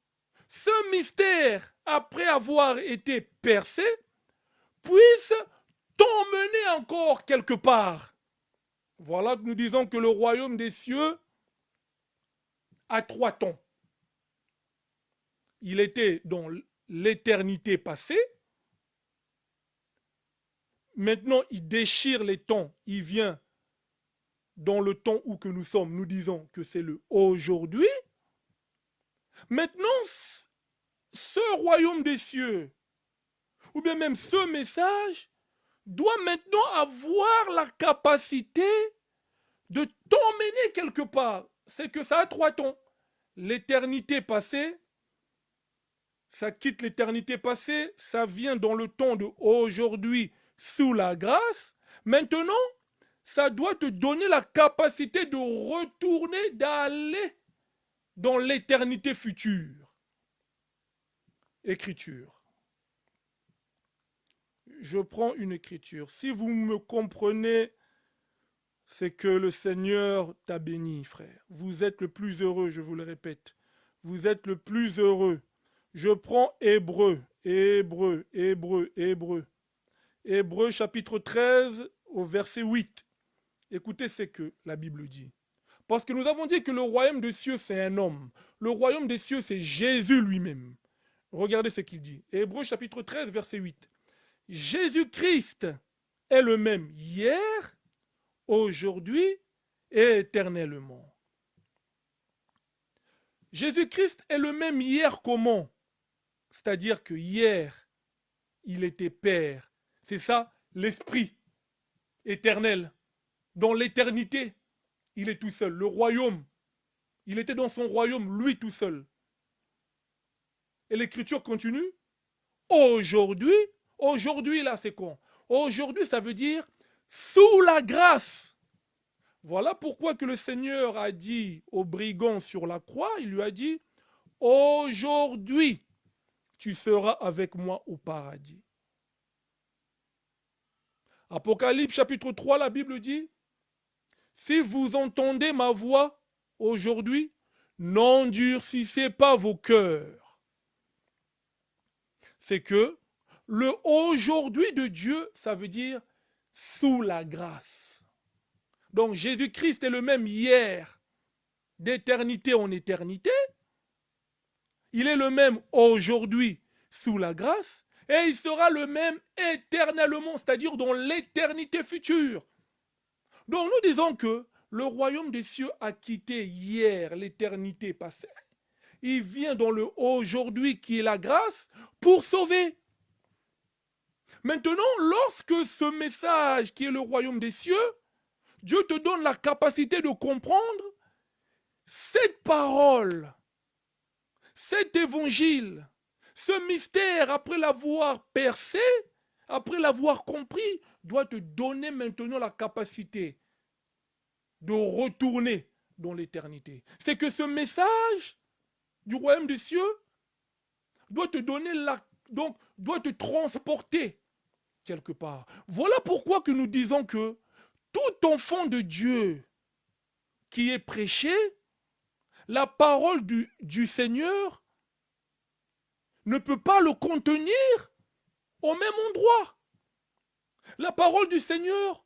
ce mystère, après avoir été percé, puisse t'emmener encore quelque part. Voilà que nous disons que le royaume des cieux a 3 temps. Il était dans l'éternité passée. Maintenant, il déchire les temps. Il vient dans le temps où que nous sommes. Nous disons que c'est le aujourd'hui. Maintenant, ce royaume des cieux, ou bien même ce message, doit maintenant avoir la capacité de t'emmener quelque part. C'est que ça a 3 temps. L'éternité passée, ça quitte l'éternité passée, ça vient dans le temps de aujourd'hui sous la grâce. Maintenant, ça doit te donner la capacité de retourner, d'aller dans l'éternité future. Écriture. Je prends une écriture. Si vous me comprenez, c'est que le Seigneur t'a béni, frère. Vous êtes le plus heureux, je vous le répète. Vous êtes le plus heureux. Je prends Hébreu, Hébreu chapitre 13 au verset 8. Écoutez ce que la Bible dit. Parce que nous avons dit que le royaume des cieux, c'est un homme. Le royaume des cieux, c'est Jésus lui-même. Regardez ce qu'il dit. Hébreu chapitre 13, verset 8. Jésus-Christ est le même hier, aujourd'hui et éternellement. Jésus-Christ est le même hier comment? C'est-à-dire que hier, il était Père. C'est ça, l'Esprit éternel. Dans l'éternité, il est tout seul. Le royaume, il était dans son royaume, lui tout seul. Et l'Écriture continue. Aujourd'hui là, c'est quoi? Aujourd'hui, ça veut dire sous la grâce. Voilà pourquoi que le Seigneur a dit au brigand sur la croix, il lui a dit, aujourd'hui, tu seras avec moi au paradis. Apocalypse chapitre 3, la Bible dit, si vous entendez ma voix aujourd'hui, n'endurcissez pas vos cœurs. C'est que le aujourd'hui de Dieu, ça veut dire sous la grâce. Donc Jésus-Christ est le même hier, d'éternité en éternité. Il est le même aujourd'hui sous la grâce. Et il sera le même éternellement, c'est-à-dire dans l'éternité future. Donc nous disons que le royaume des cieux a quitté hier l'éternité passée. Il vient dans le aujourd'hui qui est la grâce pour sauver. Maintenant, lorsque ce message qui est le royaume des cieux, Dieu te donne la capacité de comprendre cette parole, cet évangile, ce mystère, après l'avoir percé, après l'avoir compris, doit te donner maintenant la capacité de retourner dans l'éternité. C'est que ce message du royaume des cieux doit te donner donc doit te transporter quelque part. Voilà pourquoi que nous disons que tout enfant de Dieu qui est prêché, la parole du Seigneur ne peut pas le contenir au même endroit. La parole du Seigneur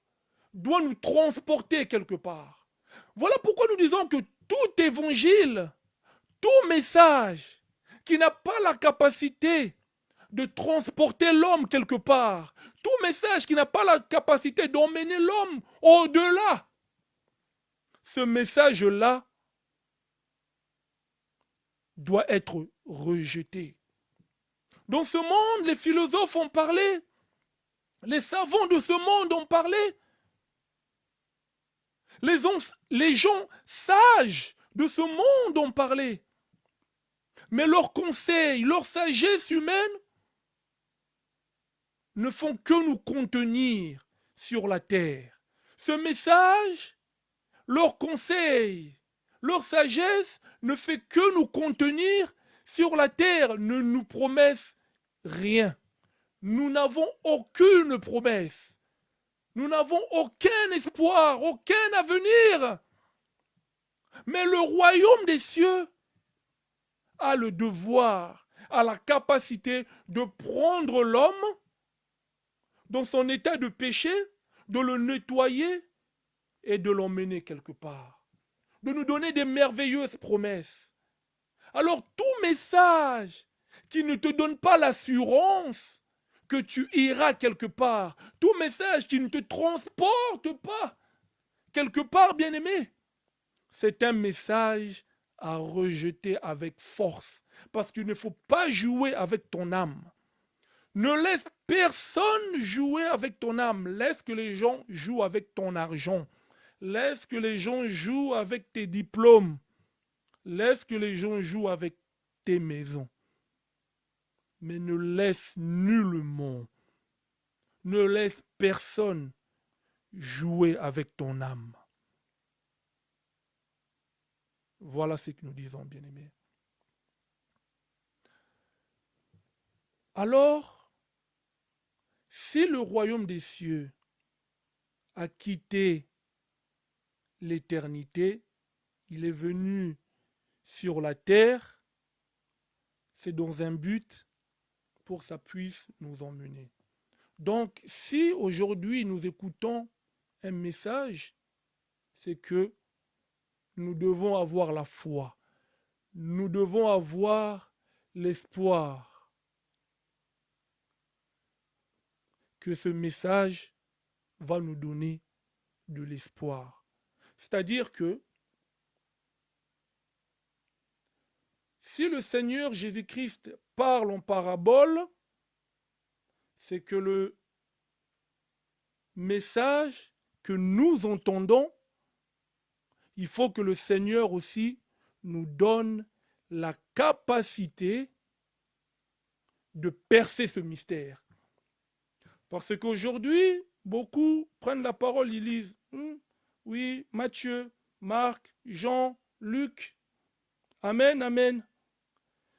doit nous transporter quelque part. Voilà pourquoi nous disons que tout évangile, tout message qui n'a pas la capacité de transporter l'homme quelque part, tout message qui n'a pas la capacité d'emmener l'homme au-delà, ce message-là doit être rejeté. Dans ce monde, les philosophes ont parlé, les savants de ce monde ont parlé, les gens sages de ce monde ont parlé. Mais leurs conseils, leur sagesse humaine ne font que nous contenir sur la terre. Ce message, leurs conseils, leur sagesse ne fait que nous contenir sur la terre, ne nous promettent rien. Nous n'avons aucune promesse. Nous n'avons aucun espoir, aucun avenir. Mais le royaume des cieux a le devoir, a la capacité de prendre l'homme dans son état de péché, de le nettoyer et de l'emmener quelque part. De nous donner des merveilleuses promesses. Alors tout message qui ne te donne pas l'assurance que tu iras quelque part, tout message qui ne te transporte pas quelque part, bien-aimé, c'est un message à rejeter avec force. Parce qu'il ne faut pas jouer avec ton âme. Ne laisse personne jouer avec ton âme. Laisse que les gens jouent avec ton argent. Laisse que les gens jouent avec tes diplômes. Laisse que les gens jouent avec tes maisons. Mais ne laisse nullement, ne laisse personne jouer avec ton âme. Voilà ce que nous disons, bien-aimés. Alors, si le royaume des cieux a quitté l'éternité, il est venu sur la terre, c'est dans un but pour que ça puisse nous emmener. Donc, si aujourd'hui nous écoutons un message, c'est que nous devons avoir la foi. Nous devons avoir l'espoir que ce message va nous donner de l'espoir. C'est-à-dire que si le Seigneur Jésus-Christ parle en parabole, c'est que le message que nous entendons, il faut que le Seigneur aussi nous donne la capacité de percer ce mystère. Parce qu'aujourd'hui, beaucoup prennent la parole, ils lisent oui, Matthieu, Marc, Jean, Luc. Amen, amen.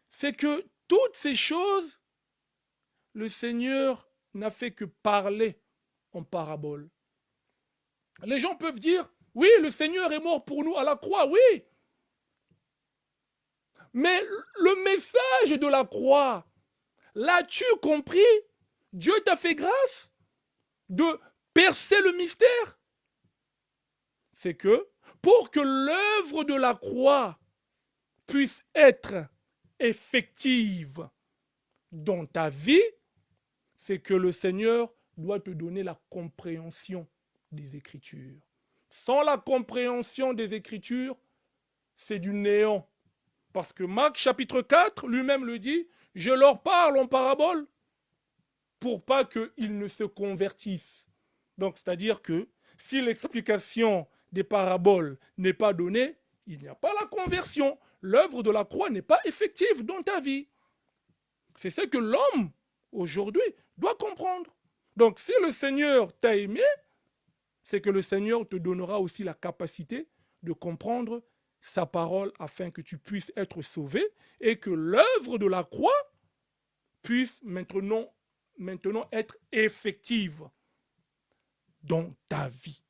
C'est que toutes ces choses, le Seigneur n'a fait que parler en parabole. Les gens peuvent dire, oui, le Seigneur est mort pour nous à la croix, oui. Mais le message de la croix, l'as-tu compris? Dieu t'a fait grâce de percer le mystère. c'est que pour que l'œuvre de la croix puisse être effective dans ta vie, c'est que le Seigneur doit te donner la compréhension des Écritures. Sans la compréhension des Écritures, c'est du néant. Parce que Marc chapitre 4 lui-même le dit, je leur parle en parabole pour pas qu'ils ne se convertissent. Donc, c'est-à-dire que si l'explication des paraboles n'est pas donnée, il n'y a pas la conversion. L'œuvre de la croix n'est pas effective dans ta vie. C'est ce que l'homme, aujourd'hui, doit comprendre. Donc, si le Seigneur t'a aimé, c'est que le Seigneur te donnera aussi la capacité de comprendre sa parole afin que tu puisses être sauvé et que l'œuvre de la croix puisse maintenant être effective dans ta vie.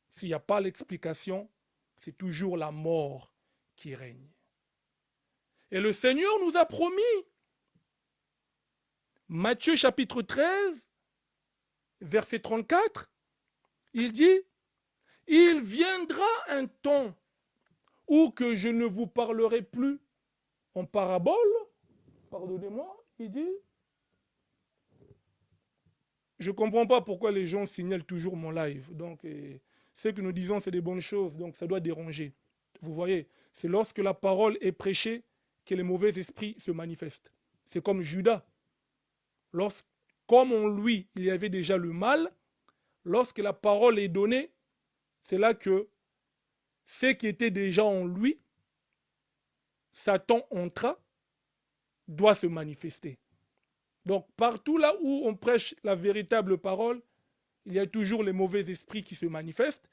S'il n'y a pas l'explication, c'est toujours la mort qui règne. Et le Seigneur nous a promis, Matthieu chapitre 13, verset 34, il dit, « Il viendra un temps où que je ne vous parlerai plus en parabole. » Pardonnez-moi, il dit, je ne comprends pas pourquoi les gens signalent toujours mon live. Donc, ce que nous disons, c'est des bonnes choses, donc ça doit déranger. Vous voyez, c'est lorsque la parole est prêchée que les mauvais esprits se manifestent. C'est comme Judas. Comme en lui, il y avait déjà le mal, lorsque la parole est donnée, c'est là que ce qui était déjà en lui, Satan entra, doit se manifester. Donc partout là où on prêche la véritable parole, il y a toujours les mauvais esprits qui se manifestent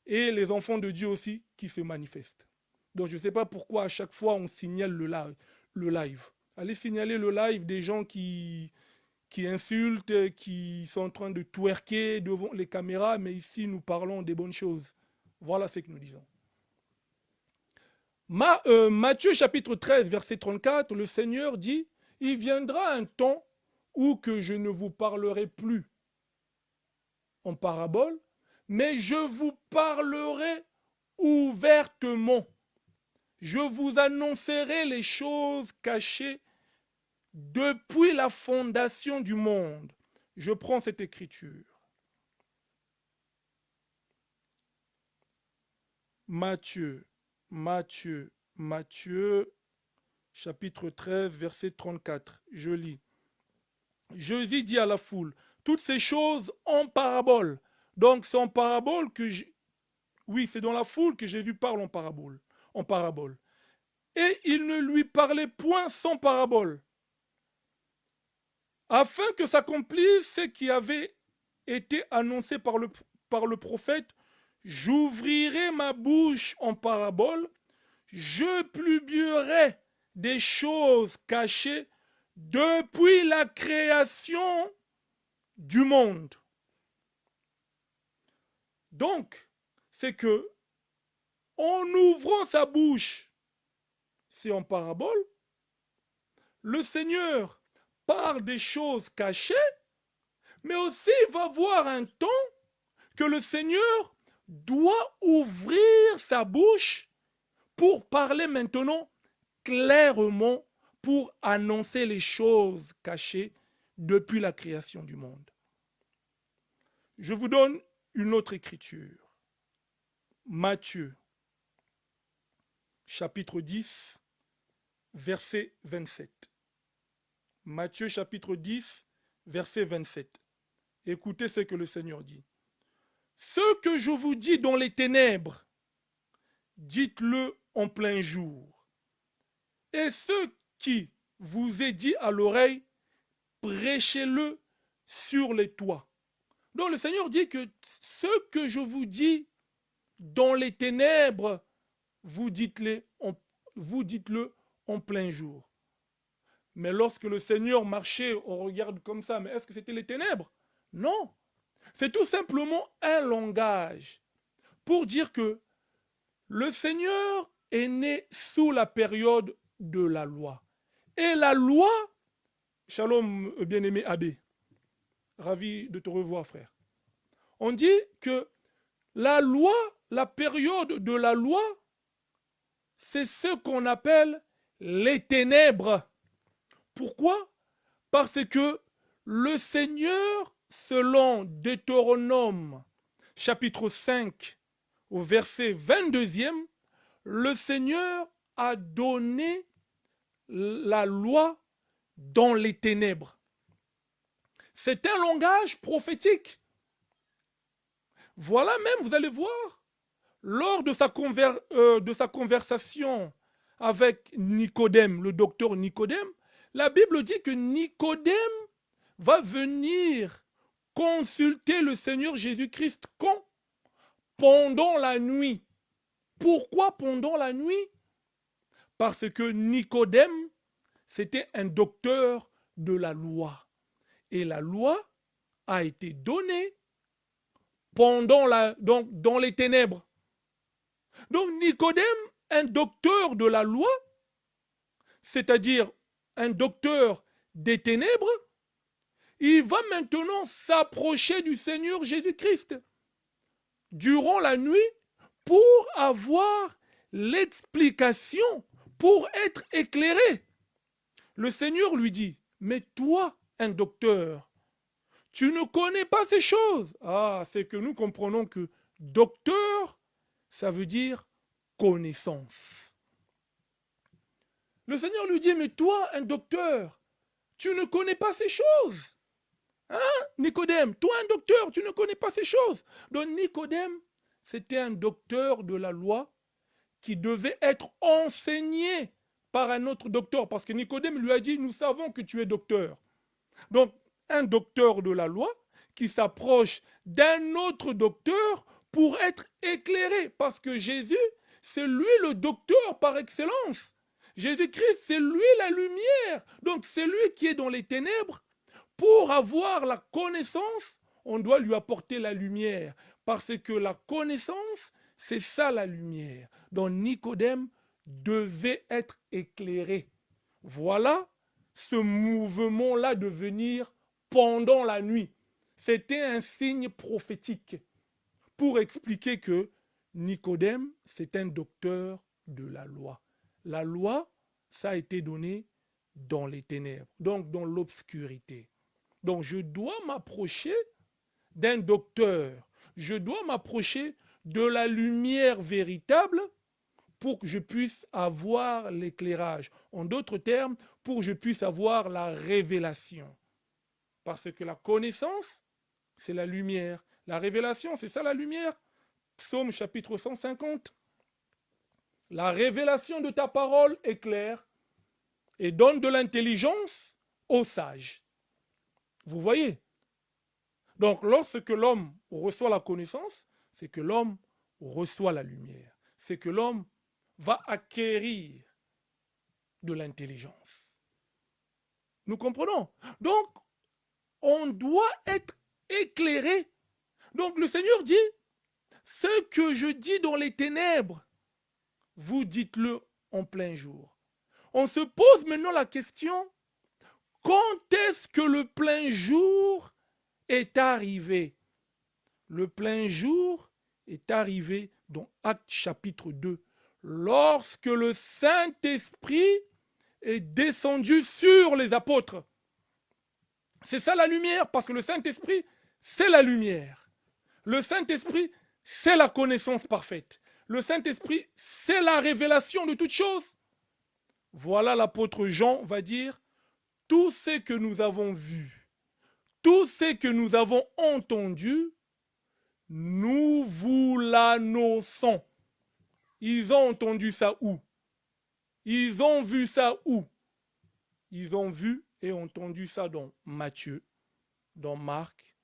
et les enfants de Dieu aussi qui se manifestent. Donc je ne sais pas pourquoi à chaque fois on signale le live. Allez signaler le live des gens qui insultent, qui sont en train de twerker devant les caméras, mais ici nous parlons des bonnes choses. Voilà ce que nous disons. Matthieu chapitre 13, verset 34, le Seigneur dit, « Il viendra un temps où que je ne vous parlerai plus en parabole, mais je vous parlerai ouvertement. Je vous annoncerai les choses cachées depuis la fondation du monde. » Je prends cette écriture. Matthieu, chapitre 13, verset 34. Je lis. Jésus dit à la foule, toutes ces choses en parabole. Donc c'est en parabole que oui, c'est dans la foule que Jésus parle en parabole. Et il ne lui parlait point sans parabole, afin que s'accomplisse ce qui avait été annoncé par le prophète. J'ouvrirai ma bouche en parabole, je publierai des choses cachées depuis la création du monde. Donc, c'est que en ouvrant sa bouche, c'est en parabole, le Seigneur parle des choses cachées, mais aussi il va voir un temps que le Seigneur doit ouvrir sa bouche pour parler maintenant clairement, pour annoncer les choses cachées depuis la création du monde. Je vous donne une autre écriture. Matthieu, chapitre 10, verset 27. Matthieu, chapitre 10, verset 27. Écoutez ce que le Seigneur dit. « Ce que je vous dis dans les ténèbres, dites-le en plein jour. Et ce qui vous est dit à l'oreille, prêchez-le sur les toits. » Donc le Seigneur dit que ce que je vous dis dans les ténèbres, vous dites-le en plein jour. Mais lorsque le Seigneur marchait, on regarde comme ça, mais est-ce que c'était les ténèbres? Non. C'est tout simplement un langage pour dire que le Seigneur est né sous la période de la loi. Et la loi, shalom bien-aimé Abbé, ravi de te revoir frère. On dit que la loi la période de la loi, c'est ce qu'on appelle les ténèbres. Pourquoi? Parce que le Seigneur, selon Deutéronome, chapitre 5, au verset 22e, le Seigneur a donné la loi dans les ténèbres. C'est un langage prophétique. Voilà même, vous allez voir, lors de sa conversation avec Nicodème, le docteur Nicodème, la Bible dit que Nicodème va venir consulter le Seigneur Jésus-Christ quand? Pendant la nuit. Pourquoi pendant la nuit? Parce que Nicodème, c'était un docteur de la loi. Et la loi a été donnée dans les ténèbres. Donc Nicodème, un docteur de la loi, c'est-à-dire un docteur des ténèbres, il va maintenant s'approcher du Seigneur Jésus-Christ durant la nuit pour avoir l'explication, pour être éclairé. Le Seigneur lui dit, mais toi, un docteur, tu ne connais pas ces choses. Ah, c'est que nous comprenons que docteur, ça veut dire connaissance. Le Seigneur lui dit, mais toi, un docteur, tu ne connais pas ces choses. Hein, Nicodème, toi, un docteur, tu ne connais pas ces choses. Donc Nicodème, c'était un docteur de la loi qui devait être enseigné par un autre docteur. Parce que Nicodème lui a dit, nous savons que tu es docteur. Donc, un docteur de la loi qui s'approche d'un autre docteur pour être éclairé. Parce que Jésus, c'est lui le docteur par excellence. Jésus-Christ, c'est lui la lumière. Donc, c'est lui qui est dans les ténèbres. Pour avoir la connaissance, on doit lui apporter la lumière. Parce que la connaissance, c'est ça la lumière. Donc, Nicodème devait être éclairé. Voilà ce mouvement-là de venir pendant la nuit. C'était un signe prophétique pour expliquer que Nicodème, c'est un docteur de la loi. La loi, ça a été donné dans les ténèbres, donc dans l'obscurité. Donc je dois m'approcher d'un docteur, je dois m'approcher de la lumière véritable pour que je puisse avoir l'éclairage. En d'autres termes, pour que je puisse avoir la révélation. Parce que la connaissance, c'est la lumière. La révélation, c'est ça la lumière. Psaume chapitre 150. La révélation de ta parole est claire et donne de l'intelligence aux sages. Vous voyez? Donc, lorsque l'homme reçoit la connaissance, c'est que l'homme reçoit la lumière. C'est que l'homme va acquérir de l'intelligence. Nous comprenons? Donc, on doit être éclairé. Donc, le Seigneur dit, ce que je dis dans les ténèbres, vous dites-le en plein jour. On se pose maintenant la question, quand est-ce que le plein jour est arrivé? Le plein jour est arrivé dans Actes chapitre 2, lorsque le Saint-Esprit est descendu sur les apôtres. C'est ça la lumière, parce que le Saint-Esprit, c'est la lumière. Le Saint-Esprit, c'est la connaissance parfaite. Le Saint-Esprit, c'est la révélation de toutes choses. Voilà l'apôtre Jean va dire, tout ce que nous avons vu, tout ce que nous avons entendu, nous vous l'annonçons. Ils ont entendu ça où? Ils ont vu ça où? Ils ont vu et entendu ça dans Matthieu, dans Marc,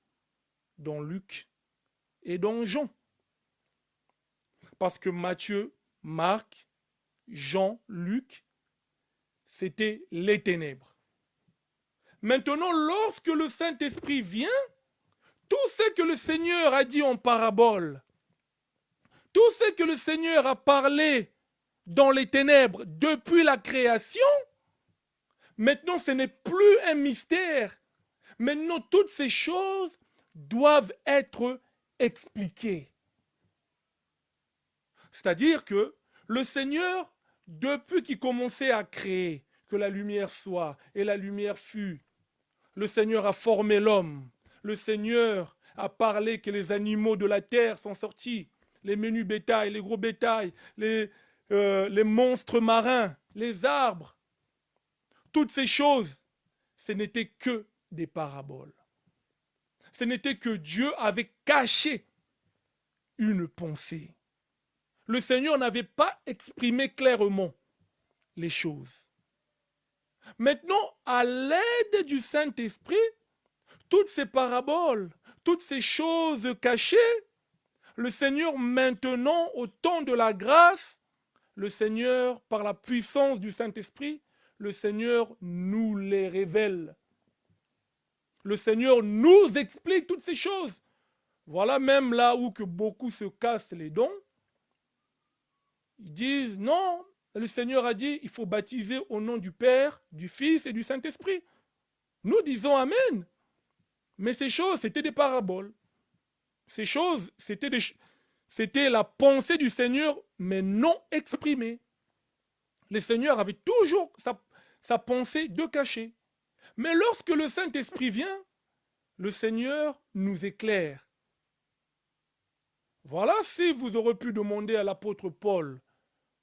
dans Luc et dans Jean. Parce que Matthieu, Marc, Jean, Luc, c'était les ténèbres. Maintenant, lorsque le Saint-Esprit vient, tout ce que le Seigneur a dit en parabole, tout ce que le Seigneur a parlé dans les ténèbres depuis la création, maintenant ce n'est plus un mystère. Maintenant, toutes ces choses doivent être expliquées. C'est-à-dire que le Seigneur, depuis qu'il commençait à créer, que la lumière soit et la lumière fut, le Seigneur a formé l'homme. Le Seigneur a parlé que les animaux de la terre sont sortis, les menus bétails, les gros bétails, les monstres marins, les arbres. Toutes ces choses, ce n'étaient que des paraboles. Ce n'était que Dieu avait caché une pensée. Le Seigneur n'avait pas exprimé clairement les choses. Maintenant, à l'aide du Saint-Esprit, toutes ces paraboles, toutes ces choses cachées, le Seigneur maintenant, au temps de la grâce, le Seigneur, par la puissance du Saint-Esprit, le Seigneur nous les révèle. Le Seigneur nous explique toutes ces choses. Voilà même là où que beaucoup se cassent les dents. Ils disent non, le Seigneur a dit il faut baptiser au nom du Père, du Fils et du Saint-Esprit. Nous disons Amen. Mais ces choses, c'était des paraboles. Ces choses, c'était la pensée du Seigneur, mais non exprimée. Le Seigneur avait toujours sa pensée de cacher. Mais lorsque le Saint-Esprit vient, le Seigneur nous éclaire. Voilà si vous aurez pu demander à l'apôtre Paul,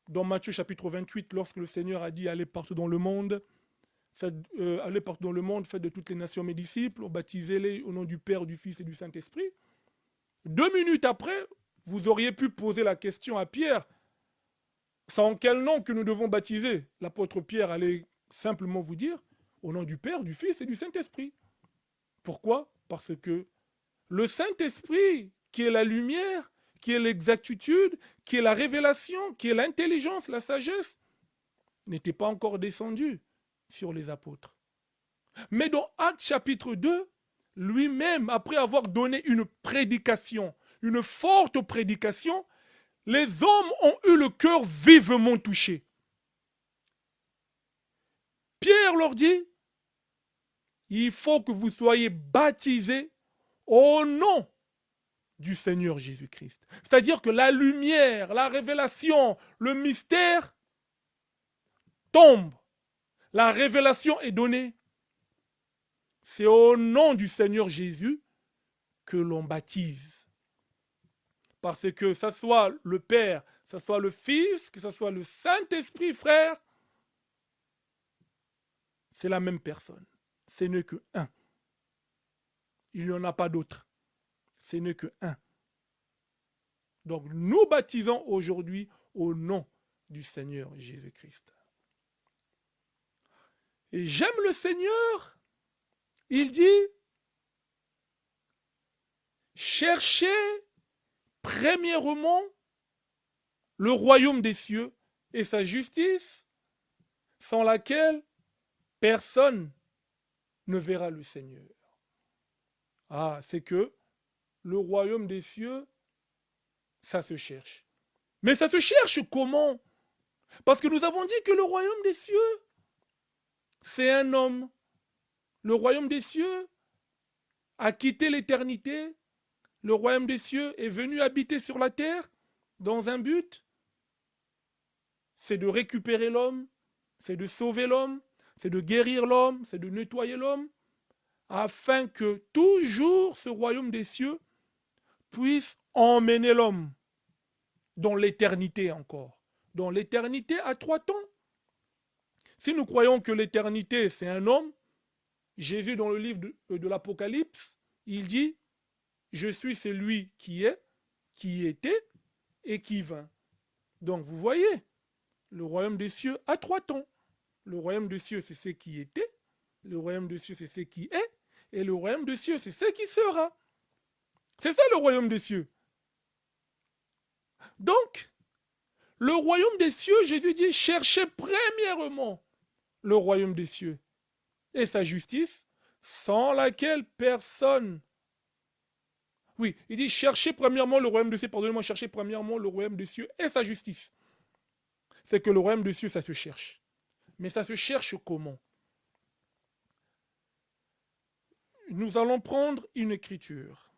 dans Matthieu chapitre 28, lorsque le Seigneur a dit « Allez partout dans le monde, faites de toutes les nations mes disciples, baptisez-les au nom du Père, du Fils et du Saint-Esprit. » 2 minutes après, vous auriez pu poser la question à Pierre, sans quel nom que nous devons baptiser? L'apôtre Pierre allait simplement vous dire, au nom du Père, du Fils et du Saint-Esprit. Pourquoi? Parce que le Saint-Esprit, qui est la lumière, qui est l'exactitude, qui est la révélation, qui est l'intelligence, la sagesse, n'était pas encore descendu sur les apôtres. Mais dans Actes chapitre 2, lui-même, après avoir donné une prédication, une forte prédication, les hommes ont eu le cœur vivement touché. Pierre leur dit, il faut que vous soyez baptisés au nom du Seigneur Jésus-Christ. C'est-à-dire que la lumière, la révélation, le mystère tombe. La révélation est donnée. C'est au nom du Seigneur Jésus que l'on baptise. Parce que ça soit le Père, ça soit le Fils, que ça soit le Saint-Esprit, frère, c'est la même personne. Ce n'est que un. Il n'y en a pas d'autre. Ce n'est que un. Donc nous baptisons aujourd'hui au nom du Seigneur Jésus-Christ. Et j'aime le Seigneur. Il dit, cherchez premièrement le royaume des cieux et sa justice, sans laquelle personne ne verra le Seigneur. Ah, c'est que le royaume des cieux, ça se cherche. Mais ça se cherche comment? Parce que nous avons dit que le royaume des cieux, c'est un homme. Le royaume des cieux a quitté l'éternité. Le royaume des cieux est venu habiter sur la terre dans un but. C'est de récupérer l'homme, c'est de sauver l'homme, c'est de guérir l'homme, c'est de nettoyer l'homme, afin que toujours ce royaume des cieux puisse emmener l'homme dans l'éternité encore. Dans l'éternité à 3 temps. Si nous croyons que l'éternité c'est un homme, Jésus dans le livre de l'Apocalypse, il dit « Je suis celui qui est, qui était et qui vint ». Donc vous voyez, le royaume des cieux a 3 temps. Le royaume des cieux c'est ce qui était, le royaume des cieux c'est ce qui est, et le royaume des cieux c'est ce qui sera. C'est ça le royaume des cieux. Donc, le royaume des cieux, Jésus dit, cherchez premièrement le royaume des cieux et sa justice, sans laquelle personne... Oui, il dit, cherchez premièrement le royaume des cieux, pardonnez-moi, cherchez premièrement le royaume des cieux et sa justice. C'est que le royaume des cieux, ça se cherche. Mais ça se cherche comment? Nous allons prendre une écriture.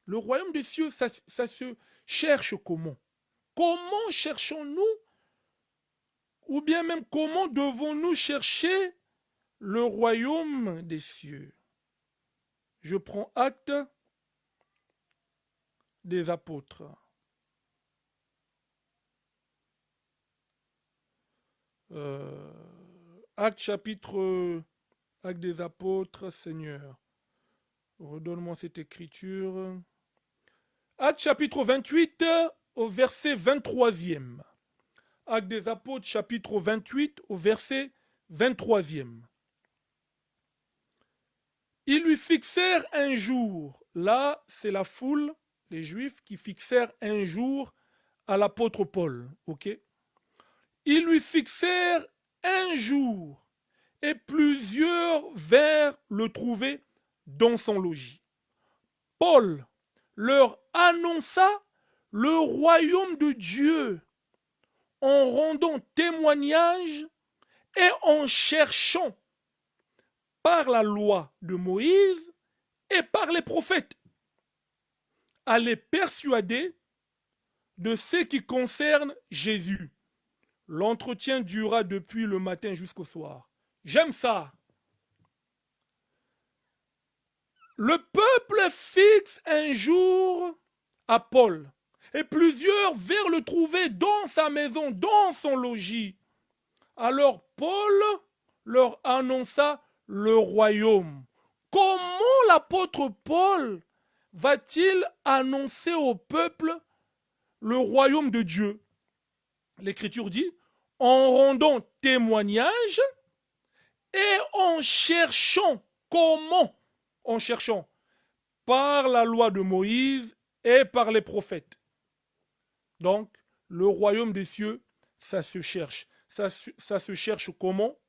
Le royaume des cieux, ça se cherche comment? Comment cherchons-nous, ou bien même comment devons-nous chercher le royaume des cieux? Je prends acte des apôtres. Acte des apôtres, Seigneur. Redonne-moi cette écriture. Acte chapitre 28 au verset 23e. Acte des apôtres chapitre 28 au verset 23e. Ils lui fixèrent un jour. Là, c'est la foule, les Juifs, qui fixèrent un jour à l'apôtre Paul. Ok? Ils lui fixèrent un jour et plusieurs vinrent le trouver dans son logis. Paul leur annonça le royaume de Dieu en rendant témoignage et en cherchant par la loi de Moïse et par les prophètes à les persuader de ce qui concerne Jésus. L'entretien dura depuis le matin jusqu'au soir. J'aime ça. Le peuple fixe un jour à Paul et plusieurs vinrent le trouver dans sa maison, dans son logis. Alors Paul leur annonça le royaume. Comment l'apôtre Paul va-t-il annoncer au peuple le royaume de Dieu? L'Écriture dit, en rendant témoignage et en cherchant. Comment? En cherchant par la loi de Moïse et par les prophètes. Donc, le royaume des cieux, ça se cherche. Ça se cherche comment?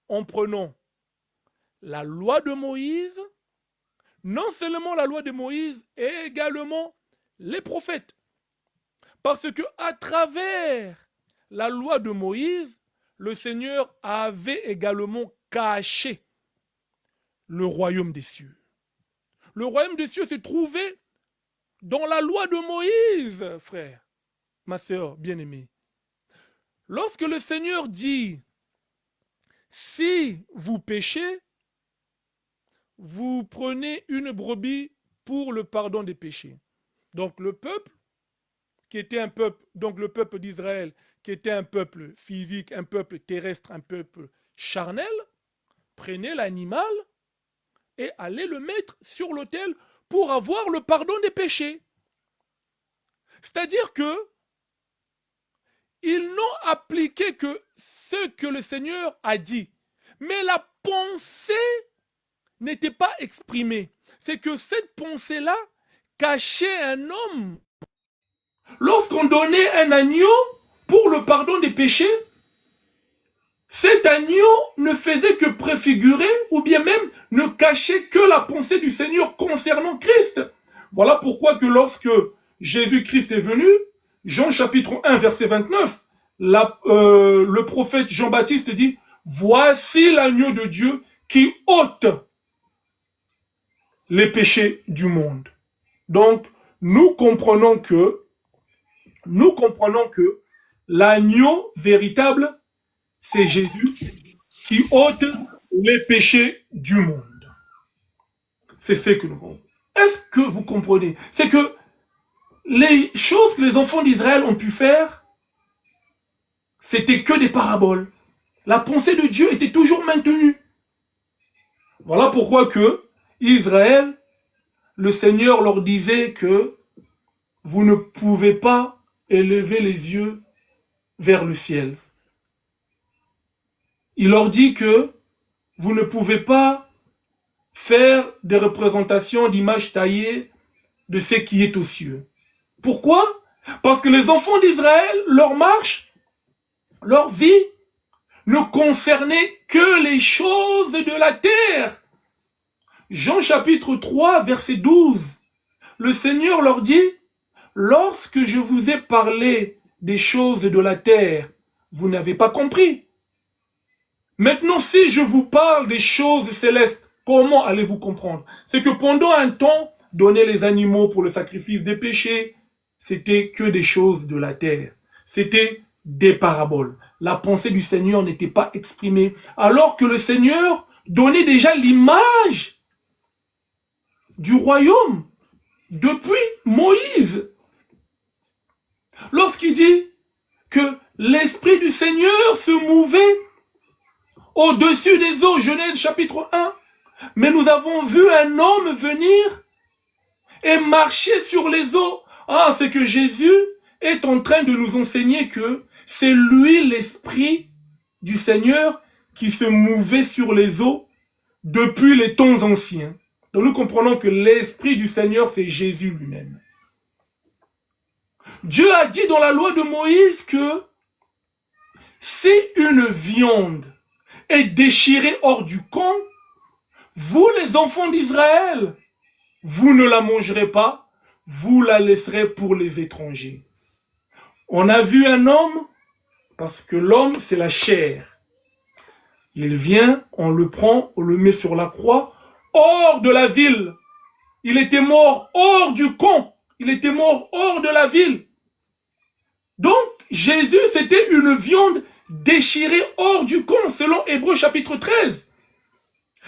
En prenant la loi de Moïse, non seulement la loi de Moïse, et également les prophètes. Parce que à travers la loi de Moïse, le Seigneur avait également caché le royaume des cieux. Le royaume des cieux se trouvait dans la loi de Moïse, frère, ma sœur bien-aimée. Lorsque le Seigneur dit, si vous péchez, vous prenez une brebis pour le pardon des péchés. Donc le peuple, qui était un peuple, donc le peuple d'Israël, qui était un peuple physique, un peuple terrestre, un peuple charnel, prenait l'animal et allait le mettre sur l'autel pour avoir le pardon des péchés. C'est-à-dire que ils n'ont appliqué que ce que le Seigneur a dit. Mais la pensée n'était pas exprimée. C'est que cette pensée-là cachait un homme. Lorsqu'on donnait un agneau pour le pardon des péchés, cet agneau ne faisait que préfigurer ou bien même ne cachait que la pensée du Seigneur concernant Christ. Voilà pourquoi que lorsque Jésus-Christ est venu, Jean chapitre 1 verset 29, le prophète Jean-Baptiste dit, voici l'agneau de Dieu qui ôte les péchés du monde. Donc, nous comprenons que l'agneau véritable, c'est Jésus qui ôte les péchés du monde. C'est ce que nous comprenons. Est-ce que vous comprenez? C'est que les choses que les enfants d'Israël ont pu faire, c'était que des paraboles. La pensée de Dieu était toujours maintenue. Voilà pourquoi que Israël, le Seigneur leur disait que vous ne pouvez pas élever les yeux vers le ciel. Il leur dit que vous ne pouvez pas faire des représentations d'images taillées de ce qui est aux cieux. Pourquoi? Parce que les enfants d'Israël, leur marche, leur vie, ne concernait que les choses de la terre. Jean chapitre 3, verset 12. Le Seigneur leur dit, lorsque je vous ai parlé des choses de la terre, vous n'avez pas compris. Maintenant, si je vous parle des choses célestes, comment allez-vous comprendre? C'est que pendant un temps, donner les animaux pour le sacrifice des péchés. C'était que des choses de la terre. C'était des paraboles. La pensée du Seigneur n'était pas exprimée. Alors que le Seigneur donnait déjà l'image du royaume depuis Moïse. Lorsqu'il dit que l'Esprit du Seigneur se mouvait au-dessus des eaux, Genèse chapitre 1, mais nous avons vu un homme venir et marcher sur les eaux. Ah, c'est que Jésus est en train de nous enseigner que c'est lui l'Esprit du Seigneur qui se mouvait sur les eaux depuis les temps anciens. Donc nous comprenons que l'Esprit du Seigneur, c'est Jésus lui-même. Dieu a dit dans la loi de Moïse que si une viande est déchirée hors du camp, vous les enfants d'Israël, vous ne la mangerez pas, vous la laisserez pour les étrangers. On a vu un homme, parce que l'homme c'est la chair. Il vient, on le prend, on le met sur la croix, hors de la ville. Il était mort hors du camp. Il était mort hors de la ville. Donc, Jésus, c'était une viande déchirée hors du camp, selon Hébreux chapitre 13.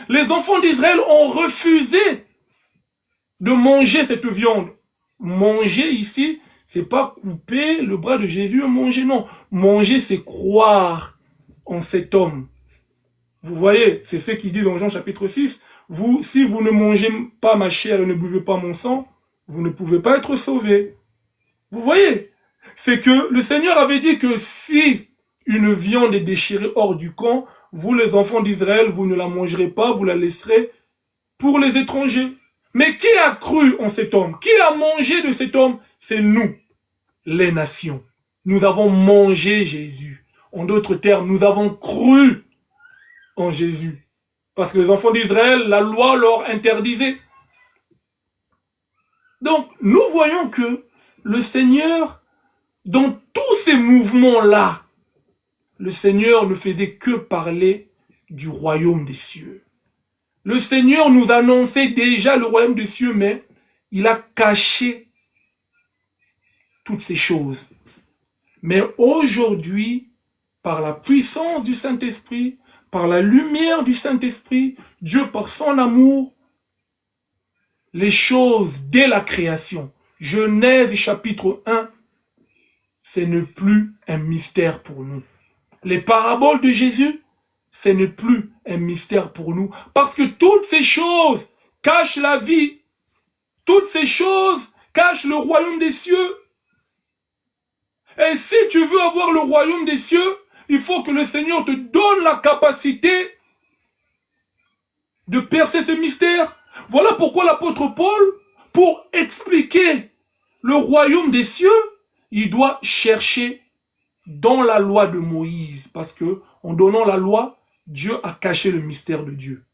Les enfants d'Israël ont refusé de manger cette viande. Manger ici, c'est pas couper le bras de Jésus et manger, non. Manger, c'est croire en cet homme. Vous voyez, c'est ce qu'il dit dans Jean chapitre 6. Vous, si vous ne mangez pas ma chair et ne buvez pas mon sang, vous ne pouvez pas être sauvés. Vous voyez, c'est que le Seigneur avait dit que si une viande est déchirée hors du camp, vous les enfants d'Israël, vous ne la mangerez pas, vous la laisserez pour les étrangers. Mais qui a cru en cet homme? Qui a mangé de cet homme? C'est nous, les nations. Nous avons mangé Jésus. En d'autres termes, nous avons cru en Jésus. Parce que les enfants d'Israël, la loi leur interdisait. Donc, nous voyons que le Seigneur, dans tous ces mouvements-là, le Seigneur ne faisait que parler du royaume des cieux. Le Seigneur nous annonçait déjà le royaume des cieux, mais il a caché toutes ces choses. Mais aujourd'hui, par la puissance du Saint-Esprit, par la lumière du Saint-Esprit, Dieu par son amour, les choses dès la création, Genèse chapitre 1, ce n'est plus un mystère pour nous. Les paraboles de Jésus, ce n'est plus un mystère pour nous. Parce que toutes ces choses cachent la vie. Toutes ces choses cachent le royaume des cieux. Et si tu veux avoir le royaume des cieux, il faut que le Seigneur te donne la capacité de percer ce mystère. Voilà pourquoi l'apôtre Paul, pour expliquer le royaume des cieux, il doit chercher dans la loi de Moïse. Parce que en donnant la loi, Dieu a caché le mystère de Dieu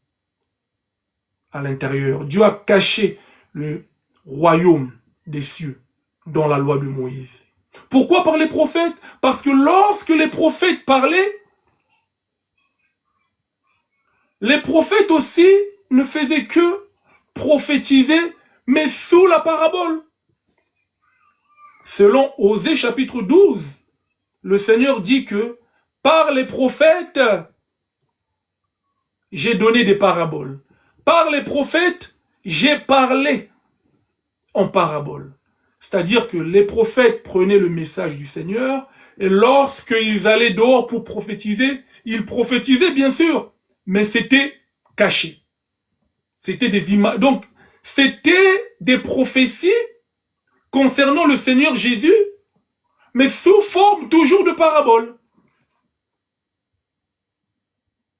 à l'intérieur. Dieu a caché le royaume des cieux dans la loi de Moïse. Pourquoi par les prophètes? Parce que lorsque les prophètes parlaient, les prophètes aussi ne faisaient que prophétiser, mais sous la parabole. Selon Osée chapitre 12, le Seigneur dit que par les prophètes, j'ai donné des paraboles. Par les prophètes, j'ai parlé en parabole. C'est-à-dire que les prophètes prenaient le message du Seigneur et lorsqu'ils allaient dehors pour prophétiser, ils prophétisaient bien sûr, mais c'était caché. C'était des images. Donc, c'était des prophéties concernant le Seigneur Jésus, mais sous forme toujours de paraboles.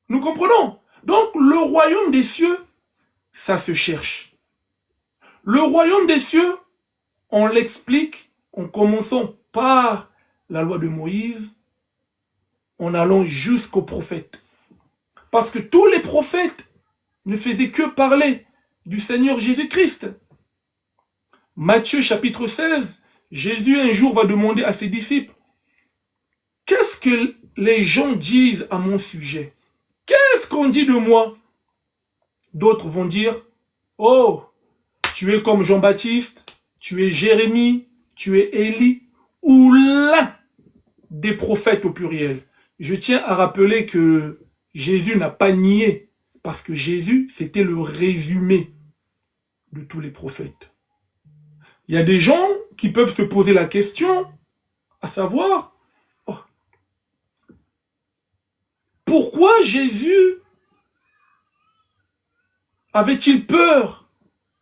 Nous comprenons? Donc, le royaume des cieux, ça se cherche. Le royaume des cieux, on l'explique en commençant par la loi de Moïse, en allant jusqu'aux prophètes. Parce que tous les prophètes ne faisaient que parler du Seigneur Jésus-Christ. Matthieu chapitre 16, Jésus un jour va demander à ses disciples, « Qu'est-ce que les gens disent à mon sujet? Qu'est-ce qu'on dit de moi ?» D'autres vont dire, « Oh, tu es comme Jean-Baptiste, tu es Jérémie, tu es Élie, ou l'un des prophètes au pluriel. Je tiens à rappeler que Jésus n'a pas nié, parce que Jésus, c'était le résumé de tous les prophètes. Il y a des gens qui peuvent se poser la question, à savoir, oh, pourquoi Jésus avait-il peur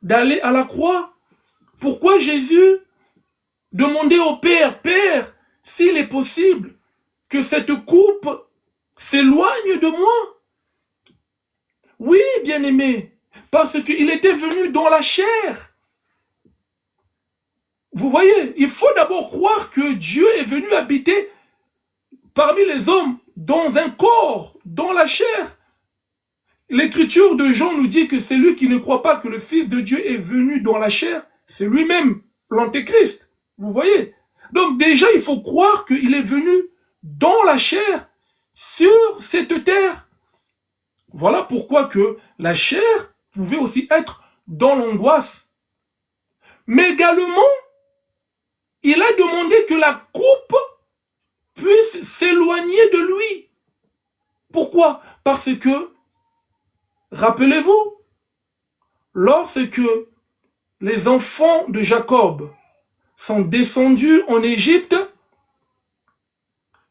d'aller à la croix? Pourquoi Jésus demandait au Père, Père, s'il est possible que cette coupe s'éloigne de moi? Oui, bien-aimé, parce qu'il était venu dans la chair. Vous voyez, il faut d'abord croire que Dieu est venu habiter parmi les hommes dans un corps, dans la chair. L'écriture de Jean nous dit que c'est lui qui ne croit pas que le Fils de Dieu est venu dans la chair, c'est lui-même l'Antéchrist. Vous voyez? Donc déjà, il faut croire qu'il est venu dans la chair, sur cette terre. Voilà pourquoi que la chair pouvait aussi être dans l'angoisse. Mais également, il a demandé que la coupe puisse s'éloigner de lui. Pourquoi? Parce que, rappelez-vous, lorsque les enfants de Jacob sont descendus en Égypte,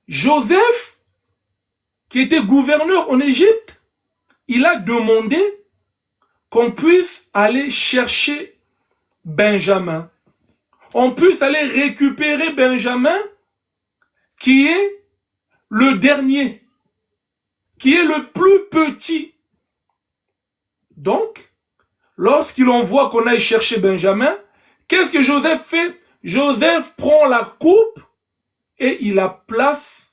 Joseph, qui était gouverneur en Égypte, il a demandé qu'on puisse aller chercher Benjamin. On puisse aller récupérer Benjamin, qui est le dernier, qui est le plus petit. Donc, lorsqu'il envoie qu'on aille chercher Benjamin, qu'est-ce que Joseph fait? Joseph prend la coupe et il la place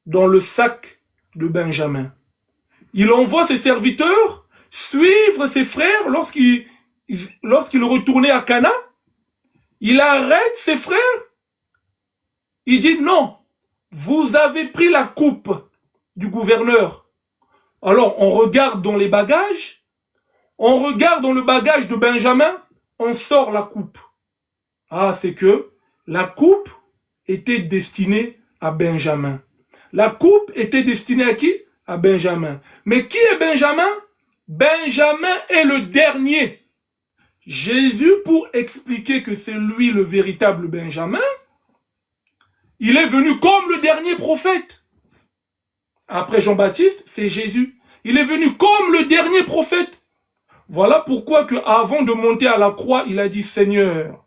dans le sac de Benjamin. Il envoie ses serviteurs suivre ses frères lorsqu'il retournait à Cana. Il arrête ses frères. Il dit non, vous avez pris la coupe du gouverneur. Alors on regarde dans les bagages, on regarde dans le bagage de Benjamin, on sort la coupe. Ah, c'est que la coupe était destinée à Benjamin. La coupe était destinée à qui? À Benjamin. Mais qui est Benjamin? Benjamin est le dernier. Jésus, pour expliquer que c'est lui le véritable Benjamin, il est venu comme le dernier prophète. Après Jean-Baptiste, c'est Jésus. Il est venu comme le dernier prophète. Voilà pourquoi que avant de monter à la croix, il a dit, Seigneur,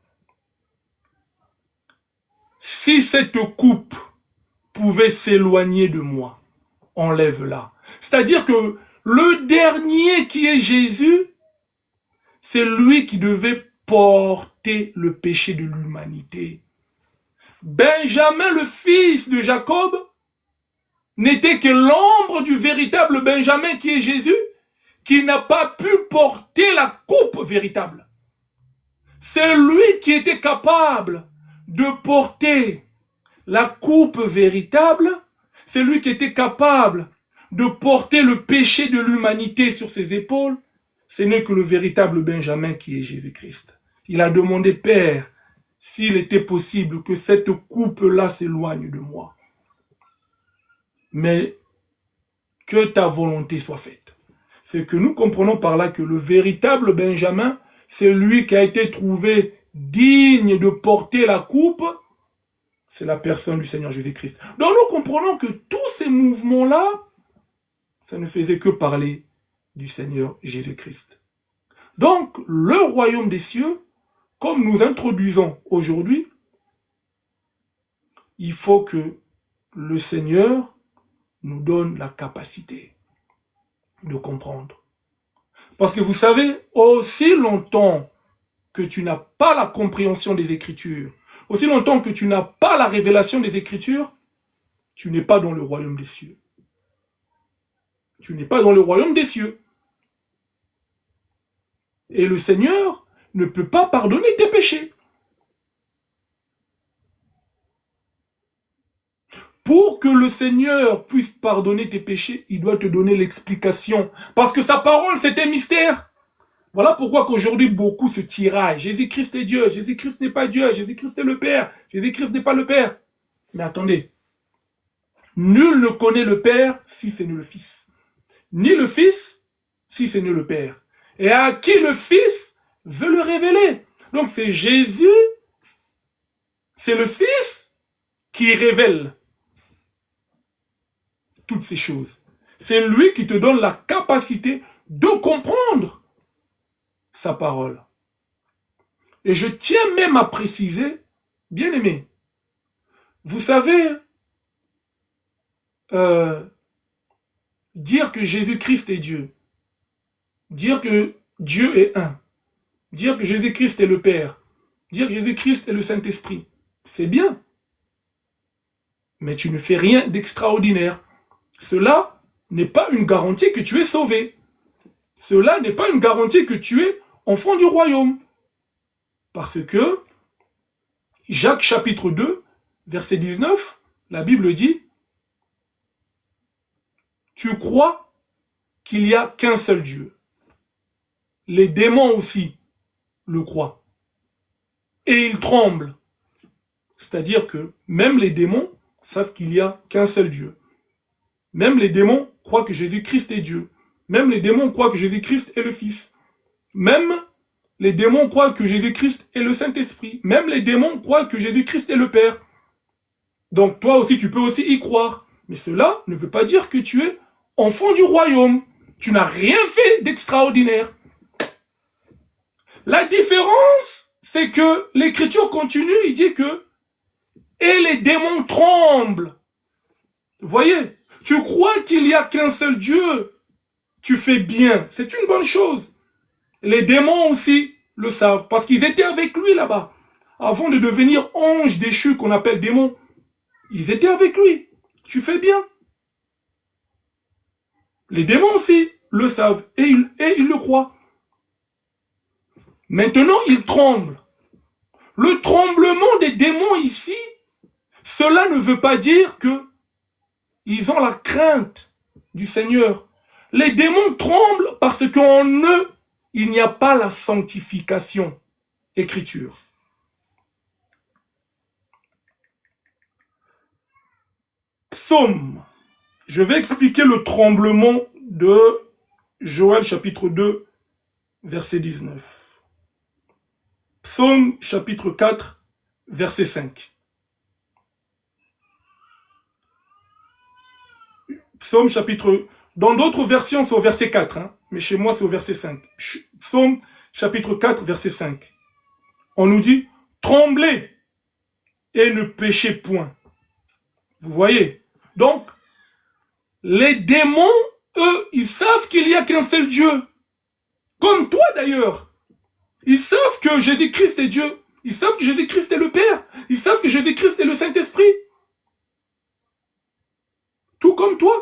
si cette coupe pouvait s'éloigner de moi, enlève-la. C'est-à-dire que le dernier qui est Jésus, c'est lui qui devait porter le péché de l'humanité. Benjamin, le fils de Jacob, n'était que l'ombre du véritable Benjamin qui est Jésus, qui n'a pas pu porter la coupe véritable. C'est lui qui était capable de porter la coupe véritable, c'est lui qui était capable de porter le péché de l'humanité sur ses épaules. Ce n'est que le véritable Benjamin qui est Jésus-Christ. Il a demandé, Père, s'il était possible que cette coupe-là s'éloigne de moi. Mais que ta volonté soit faite. C'est que nous comprenons par là que le véritable Benjamin, c'est lui qui a été trouvé digne de porter la coupe, c'est la personne du Seigneur Jésus-Christ. Donc nous comprenons que tous ces mouvements-là, ça ne faisait que parler du Seigneur Jésus-Christ. Donc, le royaume des cieux, comme nous introduisons aujourd'hui, il faut que le Seigneur nous donne la capacité de comprendre. Parce que vous savez, aussi longtemps que tu n'as pas la compréhension des Écritures, aussi longtemps que tu n'as pas la révélation des Écritures, tu n'es pas dans le royaume des cieux. Tu n'es pas dans le royaume des cieux. Et le Seigneur ne peut pas pardonner tes péchés. Pour que le Seigneur puisse pardonner tes péchés, il doit te donner l'explication. Parce que sa parole, c'est un mystère. Voilà pourquoi qu'aujourd'hui beaucoup se tiraillent. Jésus-Christ est Dieu, Jésus-Christ n'est pas Dieu, Jésus-Christ est le Père, Jésus-Christ n'est pas le Père. Mais attendez, nul ne connaît le Père si ce n'est le Fils. Ni le Fils si ce n'est le Père. Et à qui le Fils veut le révéler. Donc c'est Jésus, c'est le Fils qui révèle toutes ces choses. C'est lui qui te donne la capacité de comprendre sa parole. Et je tiens même à préciser, bien aimé, vous savez, dire que Jésus-Christ est Dieu, dire que Dieu est un, dire que Jésus-Christ est le Père, dire que Jésus-Christ est le Saint-Esprit, c'est bien. Mais tu ne fais rien d'extraordinaire. Cela n'est pas une garantie que tu es sauvé. Cela n'est pas une garantie que tu es enfant du royaume. Parce que Jacques chapitre 2, verset 19, la Bible dit, tu crois qu'il n'y a qu'un seul Dieu. Les démons aussi le croient. Et ils tremblent. C'est-à-dire que même les démons savent qu'il n'y a qu'un seul Dieu. Même les démons croient que Jésus-Christ est Dieu. Même les démons croient que Jésus-Christ est le Fils. Même les démons croient que Jésus-Christ est le Saint-Esprit. Même les démons croient que Jésus-Christ est le Père. Donc toi aussi, tu peux aussi y croire. Mais cela ne veut pas dire que tu es enfant du royaume. Tu n'as rien fait d'extraordinaire. La différence, c'est que l'Écriture continue, il dit que et les démons tremblent. Vous voyez, tu crois qu'il n'y a qu'un seul Dieu. Tu fais bien, c'est une bonne chose. Les démons aussi le savent, parce qu'ils étaient avec lui là-bas. Avant de devenir anges déchus qu'on appelle démons, ils étaient avec lui. Tu fais bien. Les démons aussi le savent, et ils le croient. Maintenant, ils tremblent. Le tremblement des démons ici, cela ne veut pas dire que ils ont la crainte du Seigneur. Les démons tremblent parce qu'en eux, il n'y a pas la sanctification. Écriture. Psaume. Je vais expliquer le tremblement de Joël chapitre 2, verset 19. Psaume chapitre 4, verset 5. Psaume chapitre... Dans d'autres versions, c'est au verset 4, hein, mais chez moi, c'est au verset 5. Psaume chapitre 4, verset 5. On nous dit, tremblez et ne péchez point. Vous voyez? Donc, les démons, eux, ils savent qu'il n'y a qu'un seul Dieu. Comme toi d'ailleurs. Ils savent que Jésus-Christ est Dieu. Ils savent que Jésus-Christ est le Père. Ils savent que Jésus-Christ est le Saint-Esprit. Tout comme toi.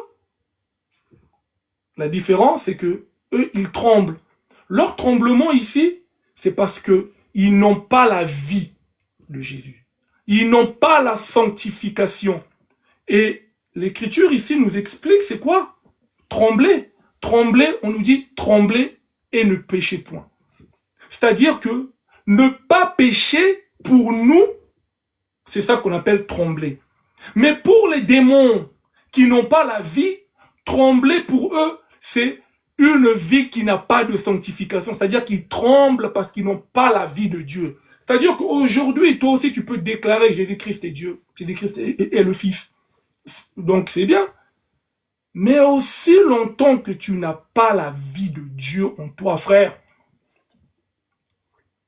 La différence, c'est que eux, ils tremblent. Leur tremblement ici, c'est parce que ils n'ont pas la vie de Jésus. Ils n'ont pas la sanctification. Et l'Écriture ici nous explique c'est quoi? Trembler. Trembler, on nous dit trembler et ne péchez point. C'est-à-dire que ne pas pécher pour nous, c'est ça qu'on appelle trembler. Mais pour les démons qui n'ont pas la vie, trembler pour eux, c'est une vie qui n'a pas de sanctification. C'est-à-dire qu'ils tremblent parce qu'ils n'ont pas la vie de Dieu. C'est-à-dire qu'aujourd'hui, toi aussi, tu peux déclarer que Jésus-Christ est Dieu. Jésus-Christ est le Fils. Donc, c'est bien. Mais aussi longtemps que tu n'as pas la vie de Dieu en toi, frère,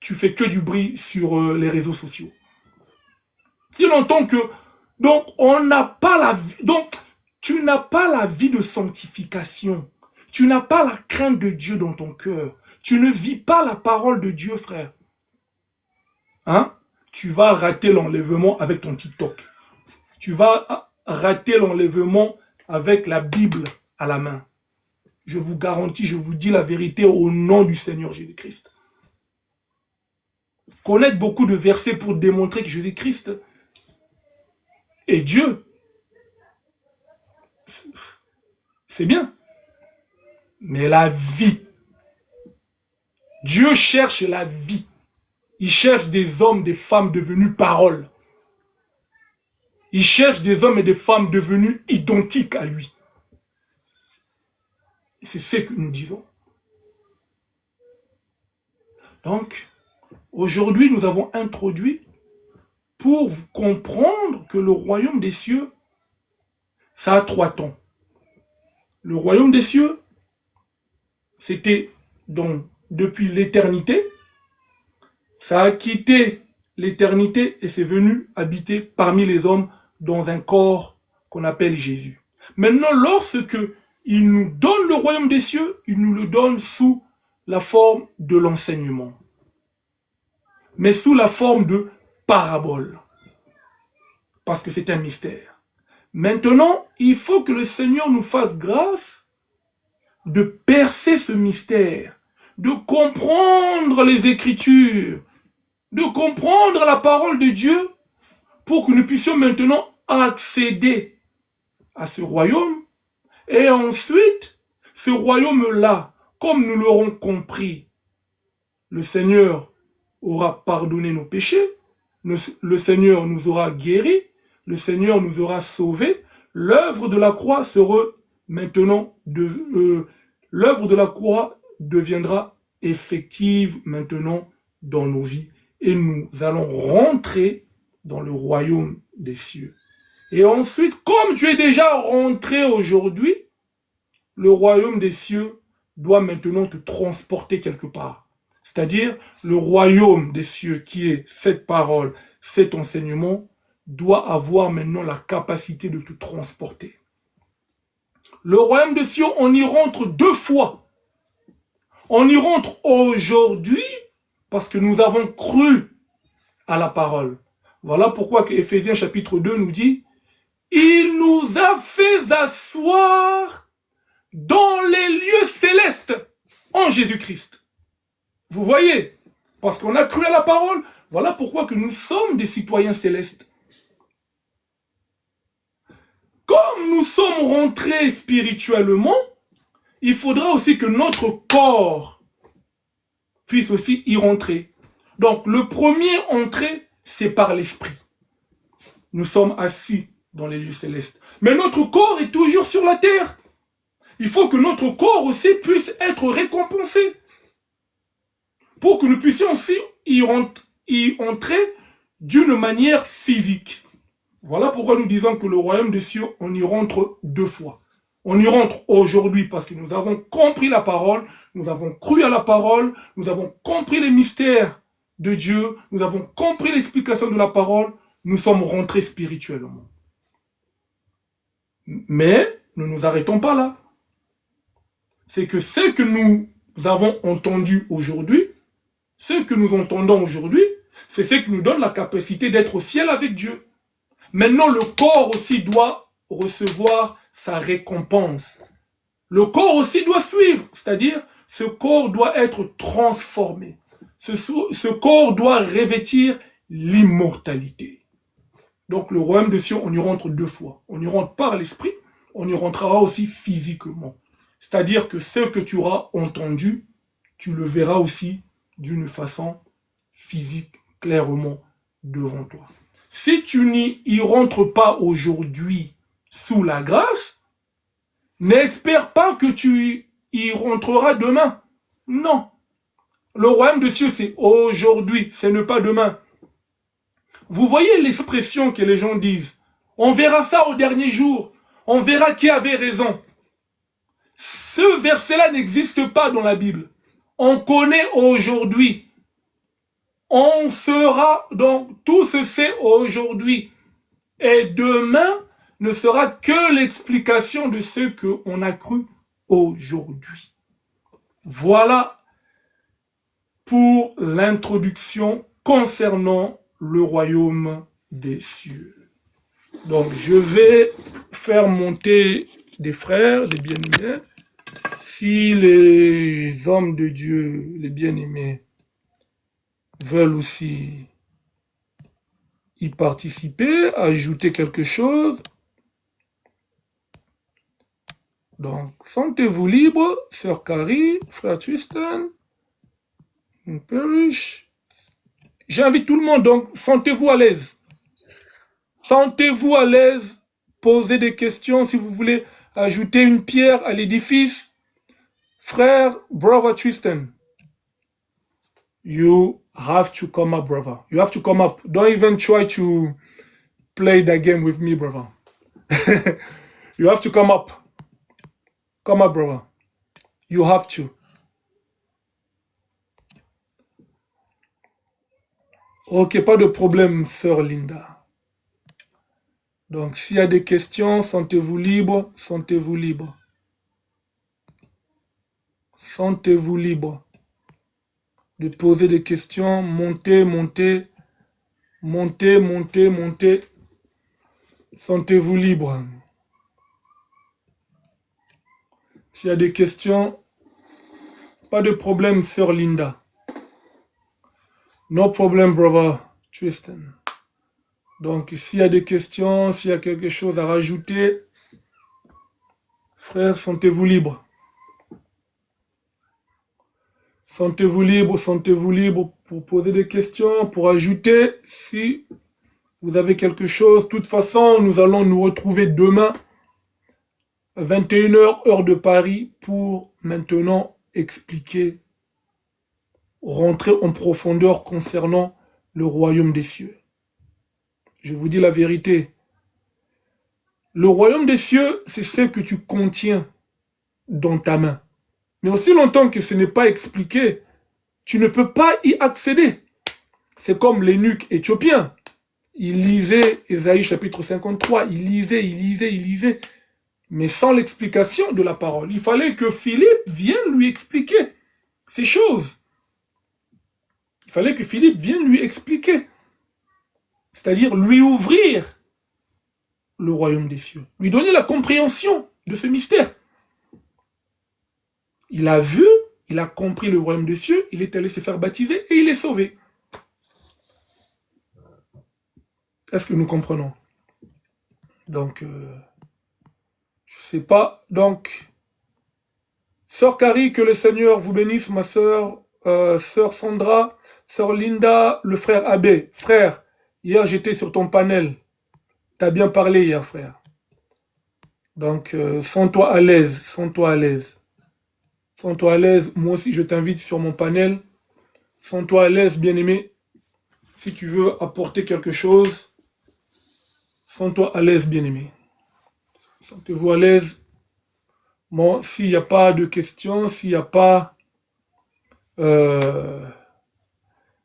tu fais que du bruit sur les réseaux sociaux. Si longtemps que... Donc, on n'a pas la vie... Donc, tu n'as pas la vie de sanctification. Tu n'as pas la crainte de Dieu dans ton cœur. Tu ne vis pas la parole de Dieu, frère. Hein? Tu vas rater l'enlèvement avec ton TikTok. Tu vas rater l'enlèvement avec la Bible à la main. Je vous garantis, je vous dis la vérité au nom du Seigneur Jésus-Christ. Connaître beaucoup de versets pour démontrer que Jésus-Christ est Dieu, c'est bien. Mais la vie Dieu cherche la vie. Il cherche des hommes, des femmes devenus paroles. Il cherche des hommes et des femmes devenus identiques à lui. C'est ce que nous disons. Donc, aujourd'hui, nous avons introduit pour comprendre que le royaume des cieux, ça a 3 temps. Le royaume des cieux, c'était donc depuis l'éternité. Ça a quitté l'éternité et c'est venu habiter parmi les hommes dans un corps qu'on appelle Jésus. Maintenant, lorsque il nous donne le royaume des cieux, il nous le donne sous la forme de l'enseignement, mais sous la forme de parabole, parce que c'est un mystère. Maintenant, il faut que le Seigneur nous fasse grâce de percer ce mystère, de comprendre les Écritures, de comprendre la parole de Dieu, pour que nous puissions maintenant accéder à ce royaume. Et ensuite, ce royaume-là, comme nous l'aurons compris, le Seigneur aura pardonné nos péchés, le Seigneur nous aura guéris, le Seigneur nous aura sauvés. L'œuvre de la croix sera maintenant, l'œuvre de la croix deviendra effective maintenant dans nos vies. Et nous allons rentrer dans le royaume des cieux. Et ensuite, comme tu es déjà rentré aujourd'hui, le royaume des cieux doit maintenant te transporter quelque part. C'est-à-dire, le royaume des cieux qui est cette parole, cet enseignement, doit avoir maintenant la capacité de te transporter. Le royaume des cieux, on y rentre 2 fois. On y rentre aujourd'hui parce que nous avons cru à la parole. Voilà pourquoi que Éphésiens chapitre 2 nous dit « Il nous a fait asseoir dans les lieux célestes en Jésus-Christ. » Vous voyez, parce qu'on a cru à la parole, voilà pourquoi que nous sommes des citoyens célestes. Comme nous sommes rentrés spirituellement, il faudra aussi que notre corps puisse aussi y rentrer. Donc, le premier entrée, c'est par l'esprit. Nous sommes assis dans les lieux célestes. Mais notre corps est toujours sur la terre. Il faut que notre corps aussi puisse être récompensé. Pour que nous puissions aussi y entrer d'une manière physique. Voilà pourquoi nous disons que le royaume des cieux, on y rentre 2 fois. On y rentre aujourd'hui parce que nous avons compris la parole, nous avons cru à la parole, nous avons compris les mystères de Dieu, nous avons compris l'explication de la parole, nous sommes rentrés spirituellement. Mais nous ne nous arrêtons pas là. C'est que ce que nous avons entendu aujourd'hui, ce que nous entendons aujourd'hui, c'est ce qui nous donne la capacité d'être au ciel avec Dieu. Maintenant, le corps aussi doit recevoir sa récompense. Le corps aussi doit suivre, c'est-à-dire ce corps doit être transformé. Ce corps doit revêtir l'immortalité. Donc le royaume des cieux, on y rentre 2 fois. On y rentre par l'esprit, on y rentrera aussi physiquement. C'est-à-dire que ce que tu auras entendu, tu le verras aussi d'une façon physique, clairement devant toi. Si tu n'y rentres pas aujourd'hui sous la grâce, n'espère pas que tu y rentreras demain. Non. Le royaume de Dieu, c'est aujourd'hui, ce n'est pas demain. Vous voyez l'expression que les gens disent. On verra ça au dernier jour. On verra qui avait raison. Ce verset-là n'existe pas dans la Bible. On connaît aujourd'hui. On sera, donc tout se sait aujourd'hui. Et demain ne sera que l'explication de ce qu'on a cru aujourd'hui. Voilà pour l'introduction concernant le royaume des cieux. Donc je vais faire monter des frères, des bien-aimés. Si les hommes de Dieu, les bien-aimés, veulent aussi y participer, ajouter quelque chose. Donc, sentez-vous libre, sœur Carrie, frère Tristan. Perish. J'invite tout le monde, donc sentez-vous à l'aise. Sentez-vous à l'aise. Posez des questions si vous voulez ajouter une pierre à l'édifice. Frère, brother Tristan, you have to come up, brother. You have to come up. Don't even try to play that game with me, brother. You have to come up. Come up, brother. You have to. Ok, pas de problème, sœur Linda. Donc, s'il y a des questions, sentez-vous libre, sentez-vous libre. Sentez-vous libre de poser des questions, montez, montez, montez, montez, montez. Sentez-vous libre. S'il y a des questions, pas de problème, sœur Linda. No problem, brother Tristan. Donc, s'il y a des questions, s'il y a quelque chose à rajouter, frère, sentez-vous libre. Sentez-vous libre pour poser des questions, pour ajouter si vous avez quelque chose. De toute façon, nous allons nous retrouver demain à 21h, heure de Paris, pour maintenant expliquer, rentrer en profondeur concernant le royaume des cieux. Je vous dis la vérité. Le royaume des cieux, c'est ce que tu contiens dans ta main. Mais aussi longtemps que ce n'est pas expliqué, tu ne peux pas y accéder. C'est comme l'eunuque éthiopien. Il lisait Ésaïe chapitre 53, il lisait, mais sans l'explication de la parole. Il fallait que Philippe vienne lui expliquer ces choses. Il fallait que Philippe vienne lui expliquer. C'est-à-dire lui ouvrir le royaume des cieux. Lui donner la compréhension de ce mystère. Il a vu, il a compris le royaume des cieux, il est allé se faire baptiser et il est sauvé. Est-ce que nous comprenons? Donc, je sais pas. Donc, sœur Carrie, que le Seigneur vous bénisse, ma sœur, sœur Sandra, sœur Linda, le frère Abbé. Frère, hier j'étais sur ton panel. T'as bien parlé hier, frère. Donc, sens-toi à l'aise, sens-toi à l'aise. Sens-toi à l'aise, moi aussi je t'invite sur mon panel. Sens-toi à l'aise, bien-aimé. Si tu veux apporter quelque chose, sens-toi à l'aise, bien-aimé. Sentez-vous à l'aise. Bon, s'il n'y a pas de questions, s'il n'y a pas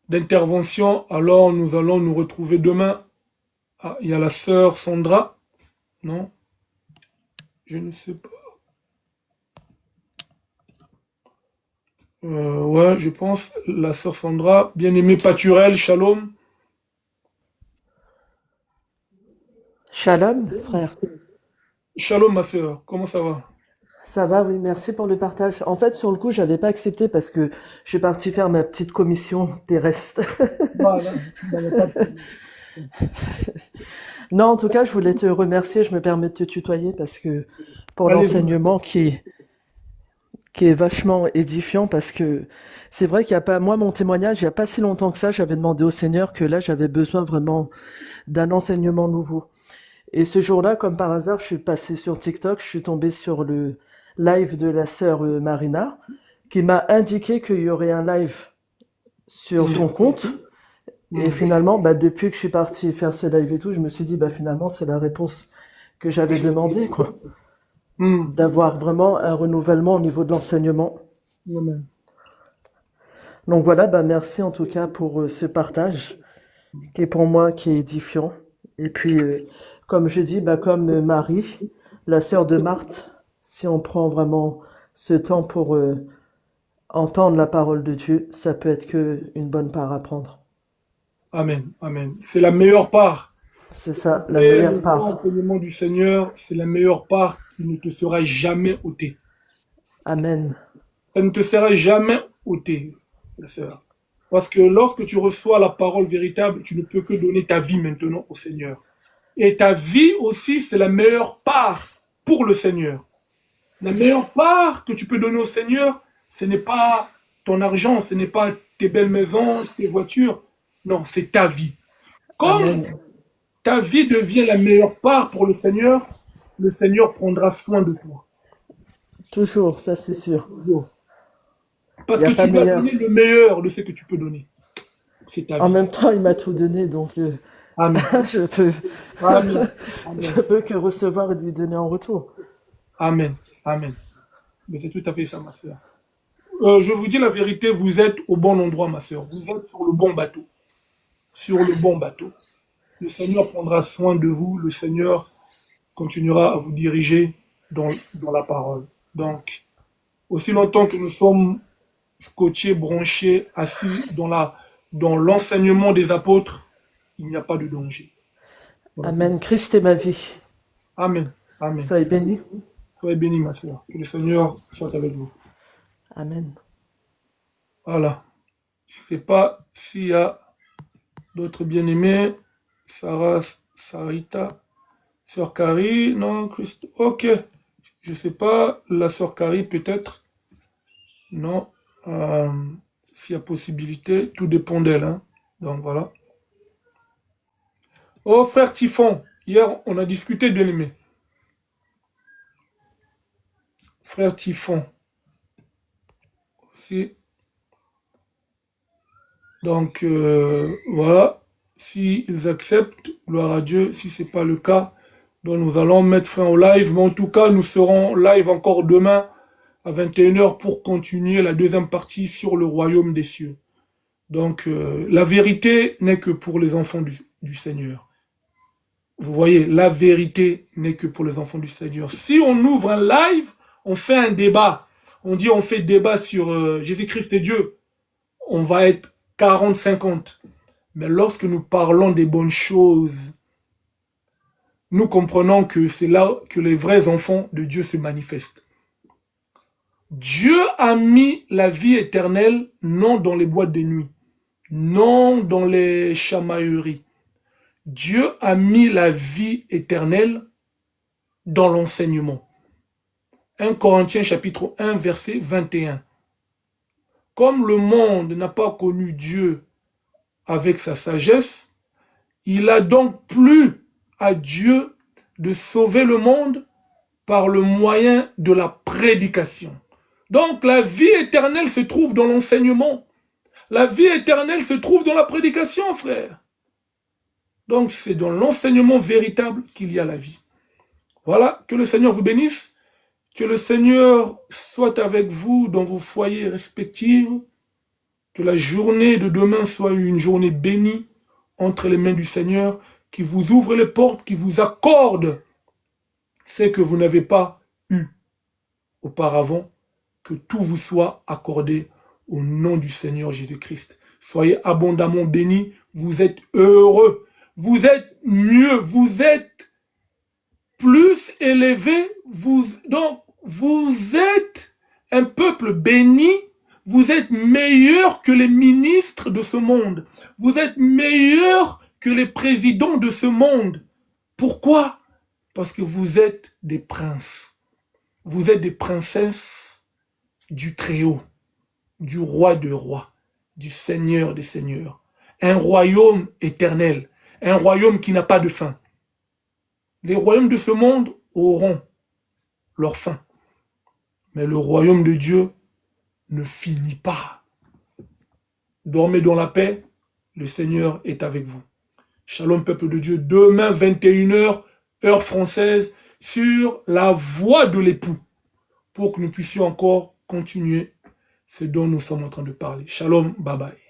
d'intervention, alors nous allons nous retrouver demain. Ah, il y a la sœur Sandra. Non? Je ne sais pas. Ouais, je pense, la sœur Sandra, bien-aimée Paturel, shalom. Shalom, frère. Shalom, ma sœur, comment ça va? Ça va, oui, merci pour le partage. En fait, sur le coup, j'avais pas accepté parce que je suis partie faire ma petite commission des restes. Voilà, il n'y a pas de problème. Non, en tout cas, je voulais te remercier. Je me permets de te tutoyer parce que pour Allez-y. l'enseignement qui est vachement édifiant parce que c'est vrai qu'il y a pas, moi, mon témoignage, il y a pas si longtemps que ça, j'avais demandé au Seigneur que là, j'avais besoin vraiment d'un enseignement nouveau. Et ce jour-là, comme par hasard, je suis passée sur TikTok, je suis tombée sur le live de la sœur Marina, qui m'a indiqué qu'il y aurait un live sur ton compte. Et finalement, bah, depuis que je suis partie faire ces lives et tout, je me suis dit, bah, finalement, c'est la réponse que j'avais demandé, quoi. D'avoir vraiment un renouvellement au niveau de l'enseignement. Amen. Donc voilà, bah, merci en tout cas pour ce partage, qui est pour moi, qui est édifiant. Et puis, comme je dis, bah, comme Marie, la sœur de Marthe, si on prend vraiment ce temps pour entendre la parole de Dieu, ça peut être que une bonne part à prendre. Amen, amen. C'est la meilleure part. C'est ça, la Et meilleure le part. enseignement du Seigneur, c'est la meilleure part qui ne te sera jamais ôtée. Amen. Ça ne te sera jamais ôté, ma sœur. Parce que lorsque tu reçois la parole véritable, tu ne peux que donner ta vie maintenant au Seigneur. Et ta vie aussi, c'est la meilleure part pour le Seigneur. La meilleure part que tu peux donner au Seigneur, ce n'est pas ton argent, ce n'est pas tes belles maisons, tes voitures. Non, c'est ta vie. Comme Amen. ta vie devient la meilleure part pour le Seigneur prendra soin de toi. Toujours, ça c'est sûr. Il Parce n'y que a pas tu vas donner meilleur. le meilleur de ce que tu peux donner. C'est ta En vie. même temps, il m'a tout donné, donc Amen. je peux, Amen. je Amen. peux que recevoir et lui donner en retour. Amen. Amen. Mais c'est tout à fait ça, ma sœur. Je vous dis la vérité, vous êtes au bon endroit, ma sœur. Vous êtes sur le bon bateau. Sur le bon bateau. Le Seigneur prendra soin de vous. Le Seigneur continuera à vous diriger dans la parole. Donc, aussi longtemps que nous sommes scotchés, branchés, assis dans l'enseignement des apôtres, il n'y a pas de danger. Donc, Amen. Christ est ma vie. amen. Amen. Soyez bénis. Soyez bénis, ma sœur. Que le Seigneur soit avec vous. Amen. Voilà. Je ne sais pas s'il y a d'autres bien-aimés. Sarah, Sarita, Sœur Carrie, non, Christ. Ok. Je ne sais pas. La Sœur Carrie, peut-être. Non. Euh, S'il y a possibilité, tout dépend d'elle. Hein. Donc voilà. Oh, frère Typhon. Hier, on a discuté, bien-aimé. Frère Typhon. Aussi. Donc, voilà. S'ils acceptent, gloire à Dieu. Si ce n'est pas le cas, donc nous allons mettre fin au live. Mais en tout cas, nous serons live encore demain à 21h pour continuer la deuxième partie sur le royaume des cieux. Donc, la vérité n'est que pour les enfants du Seigneur. Vous voyez, la vérité n'est que pour les enfants du Seigneur. Si on ouvre un live, on fait un débat. On dit on fait débat sur Jésus-Christ et Dieu. On va être 40-50. Mais lorsque nous parlons des bonnes choses, nous comprenons que c'est là que les vrais enfants de Dieu se manifestent. Dieu a mis la vie éternelle non dans les boîtes de nuit, non dans les chamailleries. Dieu a mis la vie éternelle dans l'enseignement. 1 Corinthiens chapitre 1 verset 21. Comme le monde n'a pas connu Dieu avec sa sagesse, il a donc plu à Dieu de sauver le monde par le moyen de la prédication. Donc la vie éternelle se trouve dans l'enseignement. La vie éternelle se trouve dans la prédication, frère. Donc c'est dans l'enseignement véritable qu'il y a la vie. Voilà, que le Seigneur vous bénisse, que le Seigneur soit avec vous dans vos foyers respectifs, que la journée de demain soit une journée bénie entre les mains du Seigneur, qui vous ouvre les portes, qui vous accorde ce que vous n'avez pas eu auparavant, que tout vous soit accordé au nom du Seigneur Jésus-Christ. Soyez abondamment bénis, vous êtes heureux, vous êtes mieux, vous êtes plus élevé, donc vous êtes un peuple béni, vous êtes meilleur que les ministres de ce monde, vous êtes meilleur que les présidents de ce monde. Pourquoi? Parce que vous êtes des princes, vous êtes des princesses du Très-Haut, du Roi des rois, du Seigneur des seigneurs. Un royaume éternel, un royaume qui n'a pas de fin. Les royaumes de ce monde auront leur fin. Mais le royaume de Dieu ne finit pas. Dormez dans la paix, le Seigneur est avec vous. Shalom peuple de Dieu, demain 21h, heure française, sur la voie de l'époux, pour que nous puissions encore continuer ce dont nous sommes en train de parler. Shalom, bye bye.